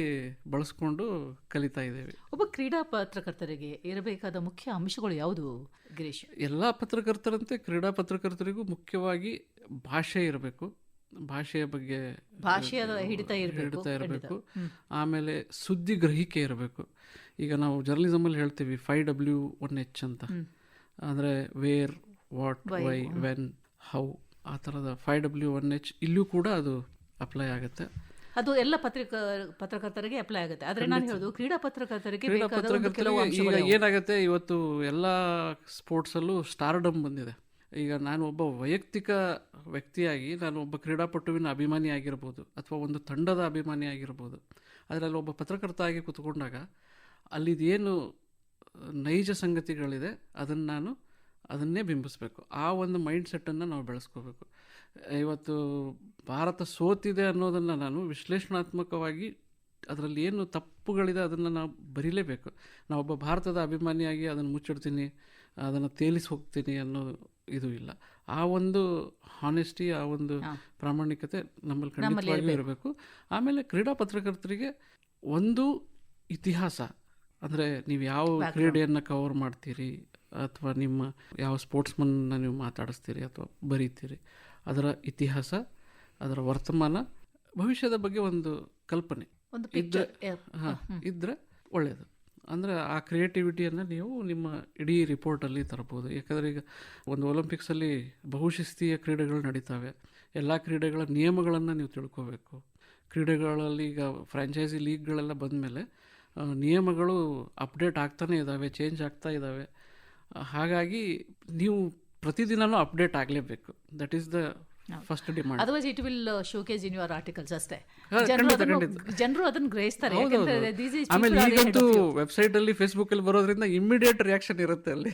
ಬಳಸ್ಕೊಂಡು ಕಲಿತಾ ಇದ್ದೇವೆ. ಒಬ್ಬ ಕ್ರೀಡಾ ಪತ್ರಕರ್ತರಿಗೆ ಇರಬೇಕಾದ ಮುಖ್ಯ ಅಂಶಗಳು ಯಾವುದು ಗಿರೀಶ್? ಎಲ್ಲ ಪತ್ರಕರ್ತರಂತೆ ಕ್ರೀಡಾ ಪತ್ರಕರ್ತರಿಗೂ ಮುಖ್ಯವಾಗಿ ಭಾಷೆ ಇರಬೇಕು, ಭಾಷೆಯ ಬಗ್ಗೆ ಭಾಷೆಯ ಹಿಡಿತ ಇರಬೇಕು. ಆಮೇಲೆ ಸುದ್ದಿ ಗ್ರಹಿಕೆ ಇರಬೇಕು. ಈಗ ನಾವು ಜರ್ನಲಿಸಮಲ್ಲಿ ಹೇಳ್ತೀವಿ 5W1H ಅಂತ, ಅಂದರೆ where, what, why, when, how, ಆ ಥರದ 5W1H ಇಲ್ಲೂ ಕೂಡ ಅದು ಅಪ್ಲೈ ಆಗುತ್ತೆ. ಅದು ಎಲ್ಲ ಪತ್ರಕರ್ತರಿಗೆ ಅಪ್ಲೈ ಆಗುತ್ತೆ. ಆದರೆ ನಾನು ಹೇಳೋದು ಕ್ರೀಡಾ ಪತ್ರಕರ್ತರಿಗೆ ಈಗ ಏನಾಗುತ್ತೆ, ಇವತ್ತು ಎಲ್ಲ ಸ್ಪೋರ್ಟ್ಸಲ್ಲೂ ಸ್ಟಾರ್ಡಮ್ ಬಂದಿದೆ. ಈಗ ನಾನು ಒಬ್ಬ ವೈಯಕ್ತಿಕ ವ್ಯಕ್ತಿಯಾಗಿ ನಾನು ಒಬ್ಬ ಕ್ರೀಡಾಪಟುವಿನ ಅಭಿಮಾನಿ ಆಗಿರ್ಬೋದು ಅಥವಾ ಒಂದು ತಂಡದ ಅಭಿಮಾನಿ ಆಗಿರ್ಬೋದು. ಅದರಲ್ಲಿ ಒಬ್ಬ ಪತ್ರಕರ್ತ ಆಗಿ ಕೂತ್ಕೊಂಡಾಗ ಅಲ್ಲಿದೇನು ನೈಜ ಸಂಗತಿಗಳಿದೆ ಅದನ್ನೇ ಬಿಂಬಿಸಬೇಕು. ಆ ಒಂದು ಮೈಂಡ್ಸೆಟ್ಟನ್ನು ನಾವು ಬೆಳೆಸ್ಕೋಬೇಕು. ಇವತ್ತು ಭಾರತ ಸೋತಿದೆ ಅನ್ನೋದನ್ನು ನಾನು ವಿಶ್ಲೇಷಣಾತ್ಮಕವಾಗಿ ಅದರಲ್ಲಿ ಏನು ತಪ್ಪುಗಳಿದೆ ಅದನ್ನು ನಾವು ಬರೀಲೇಬೇಕು. ನಾವೊಬ್ಬ ಭಾರತದ ಅಭಿಮಾನಿಯಾಗಿ ಅದನ್ನು ಮುಚ್ಚಿಡ್ತೀನಿ, ಅದನ್ನು ತೇಲಿಸಿ ಹೋಗ್ತೀನಿ ಅನ್ನೋ ಇದು ಇಲ್ಲ. ಆ ಒಂದು ಹಾನೆಸ್ಟಿ, ಆ ಒಂದು ಪ್ರಾಮಾಣಿಕತೆ ನಮ್ಮಲ್ಲಿ ಖಂಡಿತವಾಗಿಯೂ ಇರಬೇಕು. ಆಮೇಲೆ ಕ್ರೀಡಾ ಪತ್ರಕರ್ತರಿಗೆ ಒಂದು ಇತಿಹಾಸ, ಅಂದರೆ ನೀವು ಯಾವ ಕ್ರೀಡೆಯನ್ನು ಕವರ್ ಮಾಡ್ತೀರಿ ಅಥವಾ ನಿಮ್ಮ ಯಾವ ಸ್ಪೋರ್ಟ್ಸ್ಮನ್ನ ನೀವು ಮಾತಾಡಿಸ್ತೀರಿ ಅಥವಾ ಬರೀತೀರಿ, ಅದರ ಇತಿಹಾಸ, ಅದರ ವರ್ತಮಾನ, ಭವಿಷ್ಯದ ಬಗ್ಗೆ ಒಂದು ಕಲ್ಪನೆ ಇದ್ದರೆ ಒಳ್ಳೆಯದು. ಅಂದರೆ ಆ ಕ್ರಿಯೇಟಿವಿಟಿಯನ್ನು ನೀವು ನಿಮ್ಮ ಇಡೀ ರಿಪೋರ್ಟಲ್ಲಿ ತರ್ಬೋದು. ಯಾಕಂದರೆ ಈಗ ಒಂದು ಒಲಿಂಪಿಕ್ಸಲ್ಲಿ ಬಹುಶಿಸ್ತೀಯ ಕ್ರೀಡೆಗಳು ನಡೀತವೆ. ಎಲ್ಲ ಕ್ರೀಡೆಗಳ ನಿಯಮಗಳನ್ನು ನೀವು ತಿಳ್ಕೋಬೇಕು. ಕ್ರೀಡೆಗಳಲ್ಲಿ ಈಗ ಫ್ರ್ಯಾಂಚೈಸಿ ಲೀಗ್ಗಳೆಲ್ಲ ಬಂದಮೇಲೆ ನಿಯಮಗಳು ಅಪ್ಡೇಟ್ ಆಗ್ತಾನೆ ಇದ್ದಾವೆ, ಚೇಂಜ್ ಆಗ್ತಾ ಇದ್ದಾವೆ. ಹಾಗಾಗಿ ನೀವು ಪ್ರತಿದಿನವೂ ಅಪ್ಡೇಟ್ ಆಗಲೇಬೇಕು. That is the first demand. Otherwise it will showcase in your articles ಅಷ್ಟೇ. ಜನರು ಅದನ್ನು ಗ್ರಹಿಸ್ತಾರೆ. ಆಮೇಲೆ ಈಗಂತೂ ವೆಬ್ಸೈಟಲ್ಲಿ, ಫೇಸ್ಬುಕ್ಕಲ್ಲಿ ಬರೋದ್ರಿಂದ ಇಮ್ಮಿಡಿಯೇಟ್ ರಿಯಾಕ್ಷನ್ ಇರುತ್ತೆ ಅಲ್ಲಿ.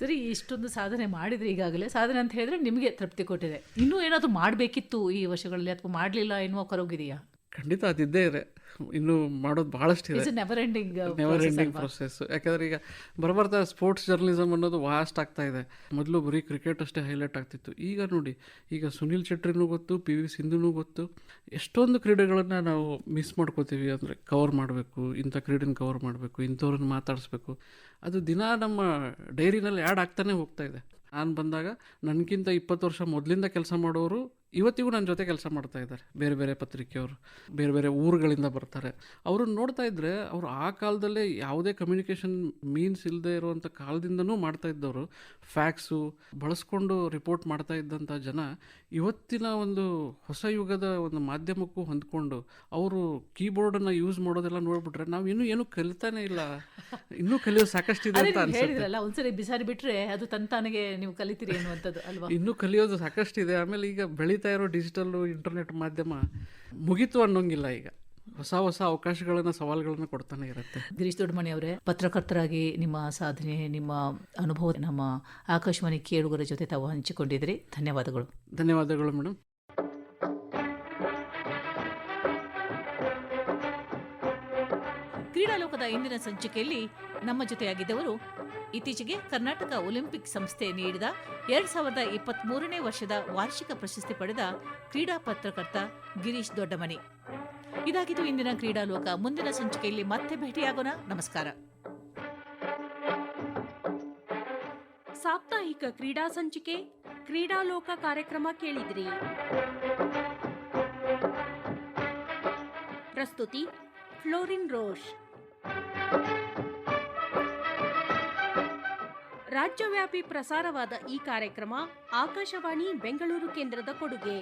ಸರಿ, ಇಷ್ಟೊಂದು ಸಾಧನೆ ಮಾಡಿದ್ರೆ ಈಗಾಗಲೇ ಸಾಧನೆ ಅಂತ ಹೇಳಿದ್ರೆ ನಿಮಗೆ ತೃಪ್ತಿ ಕೊಟ್ಟಿದೆ. ಇನ್ನೂ ಏನಾದರೂ ಮಾಡಬೇಕಿತ್ತು ಈ ವರ್ಷಗಳಲ್ಲಿ ಅಥವಾ ಮಾಡಲಿಲ್ಲ ಎನ್ನುವ ಕರೋಗಿದೆಯಾ? ಖಂಡಿತ ಅದಿದ್ದೇ ಇದೆ. ಇನ್ನೂ ಮಾಡೋದು ಭಾಳಷ್ಟಿದೆ. Never ending process. ಯಾಕಂದರೆ ಈಗ ಬರ್ಬರ್ತಾ ಸ್ಪೋರ್ಟ್ಸ್ ಜರ್ನಲಿಸಮ್ ಅನ್ನೋದು ವಾಸ್ಟ್ ಆಗ್ತಾ ಇದೆ. ಮೊದಲು ಬರೀ ಕ್ರಿಕೆಟ್ ಅಷ್ಟೇ ಹೈಲೈಟ್ ಆಗ್ತಿತ್ತು. ಈಗ ನೋಡಿ, ಈಗ ಸುನಿಲ್ ಚೆಟ್ರಿನೂ ಗೊತ್ತು, PV ಸಿಂಧುನೂ ಗೊತ್ತು. ಎಷ್ಟೊಂದು ಕ್ರೀಡೆಗಳನ್ನು ನಾವು ಮಿಸ್ ಮಾಡ್ಕೋತೀವಿ. ಅಂದರೆ ಕವರ್ ಮಾಡಬೇಕು, ಇಂಥ ಕ್ರೀಡೆನ ಕವರ್ ಮಾಡಬೇಕು, ಇಂಥವ್ರನ್ನ ಮಾತಾಡಿಸ್ಬೇಕು. ಅದು ದಿನ ನಮ್ಮ ಡೈರಿನಲ್ಲಿ ಆ್ಯಡ್ ಆಗ್ತಾನೆ ಹೋಗ್ತಾ ಇದೆ. ನಾನು ಬಂದಾಗ ನನಗಿಂತ 20 ವರ್ಷ ಮೊದಲಿಂದ ಕೆಲಸ ಮಾಡೋರು ಇವತ್ತಿಗೂ ನನ್ನ ಜೊತೆ ಕೆಲಸ ಮಾಡ್ತಾ ಇದ್ದಾರೆ. ಬೇರೆ ಬೇರೆ ಪತ್ರಿಕೆಯವರು, ಬೇರೆ ಬೇರೆ ಊರುಗಳಿಂದ ಬರ್ತಾರೆ. ಅವ್ರನ್ನ ನೋಡ್ತಾ ಇದ್ದರೆ ಅವರು ಆ ಕಾಲದಲ್ಲೇ ಯಾವುದೇ ಕಮ್ಯುನಿಕೇಷನ್ ಮೀನ್ಸ್ ಇಲ್ಲದೆ ಇರುವಂಥ ಕಾಲದಿಂದನೂ ಮಾಡ್ತಾ ಇದ್ದವರು, ಫ್ಯಾಕ್ಸು ಬಳಸ್ಕೊಂಡು ರಿಪೋರ್ಟ್ ಮಾಡ್ತಾ ಇದ್ದಂಥ ಜನ ಇವತ್ತಿನ ಒಂದು ಹೊಸ ಯುಗದ ಒಂದು ಮಾಧ್ಯಮಕ್ಕೂ ಹೊಂದ್ಕೊಂಡು ಅವರು ಕೀಬೋರ್ಡನ್ನು ಯೂಸ್ ಮಾಡೋದೆಲ್ಲ ನೋಡ್ಬಿಟ್ರೆ ನಾವು ಇನ್ನೂ ಕಲಿತಾನೆ ಇಲ್ಲ. ಇನ್ನೂ ಕಲಿಯೋದು ಸಾಕಷ್ಟಿದೆ ಅಂತ ಅನ್ಸುತ್ತೆ. ಒಂದ್ಸರಿ ಬಿಸಾರಿ ಬಿಟ್ರೆ ಅದು ತಂತಾನೆಗೆ ನೀವು ಕಲಿತೀರಿ ಅನ್ನುವಂಥದ್ದು ಅಲ್ವಾ? ಇನ್ನೂ ಕಲಿಯೋದು ಸಾಕಷ್ಟಿದೆ. ಆಮೇಲೆ ಈಗ ಬೆಳೀತಾ ಇರೋ ಡಿಜಿಟಲ್ ಇಂಟರ್ನೆಟ್ ಮಾಧ್ಯಮ ಮುಗಿತು ಅನ್ನೋಂಗಿಲ್ಲ. ಈಗ ಹೊಸ ಹೊಸ ಅವಕಾಶಗಳನ್ನು, ಸವಾಲುಗಳನ್ನು ಕೊಡ್ತಾನೆ ಇರುತ್ತೆ. ಗಿರೀಶ್ ದೊಡ್ಡಮನಿ ಅವರೇ, ಪತ್ರಕರ್ತರಾಗಿ ನಿಮ್ಮ ಸಾಧನೆ, ನಿಮ್ಮ ಅನುಭವ ನಮ್ಮ ಆಕಾಶವಾಣಿ ಕೇಳುಗರ ಜೊತೆ ತಾವು ಹಂಚಿಕೊಂಡಿದ್ರಿ. ಧನ್ಯವಾದಗಳು. ಧನ್ಯವಾದಗಳು ಮೇಡಮ್. ಕ್ರೀಡಾಲೋಕದ ಇಂದಿನ ಸಂಚಿಕೆಯಲ್ಲಿ ನಮ್ಮ ಜೊತೆಯಾಗಿದ್ದವರು ಇತ್ತೀಚೆಗೆ ಕರ್ನಾಟಕ ಒಲಿಂಪಿಕ್ ಸಂಸ್ಥೆ ನೀಡಿದ 2023ನೇ ವರ್ಷದ ವಾರ್ಷಿಕ ಪ್ರಶಸ್ತಿ ಪಡೆದ ಕ್ರೀಡಾ ಪತ್ರಕರ್ತ ಗಿರೀಶ್ ದೊಡ್ಡಮನಿ. ಇದಾಗಿದ್ದು ಇಂದಿನ ಕ್ರೀಡಾಲೋಕ. ಮುಂದಿನ ಸಂಚಿಕೆಯಲ್ಲಿ ಮತ್ತೆ ಭೇಟಿಯಾಗೋಣ. ನಮಸ್ಕಾರ. ಸಾಪ್ತಾಹಿಕ ಕ್ರೀಡಾ ಸಂಚಿಕೆ ಕ್ರೀಡಾಲೋಕ ಕಾರ್ಯಕ್ರಮ ಕೇಳಿದ್ರಿ. ಪ್ರಸ್ತುತಿ ಫ್ಲೋರಿನ್ ರೋಷ್. ರಾಜ್ಯವ್ಯಾಪಿ ಪ್ರಸಾರವಾದ ಈ ಕಾರ್ಯಕ್ರಮ ಆಕಾಶವಾಣಿ ಬೆಂಗಳೂರು ಕೇಂದ್ರದ ಕೊಡುಗೆ.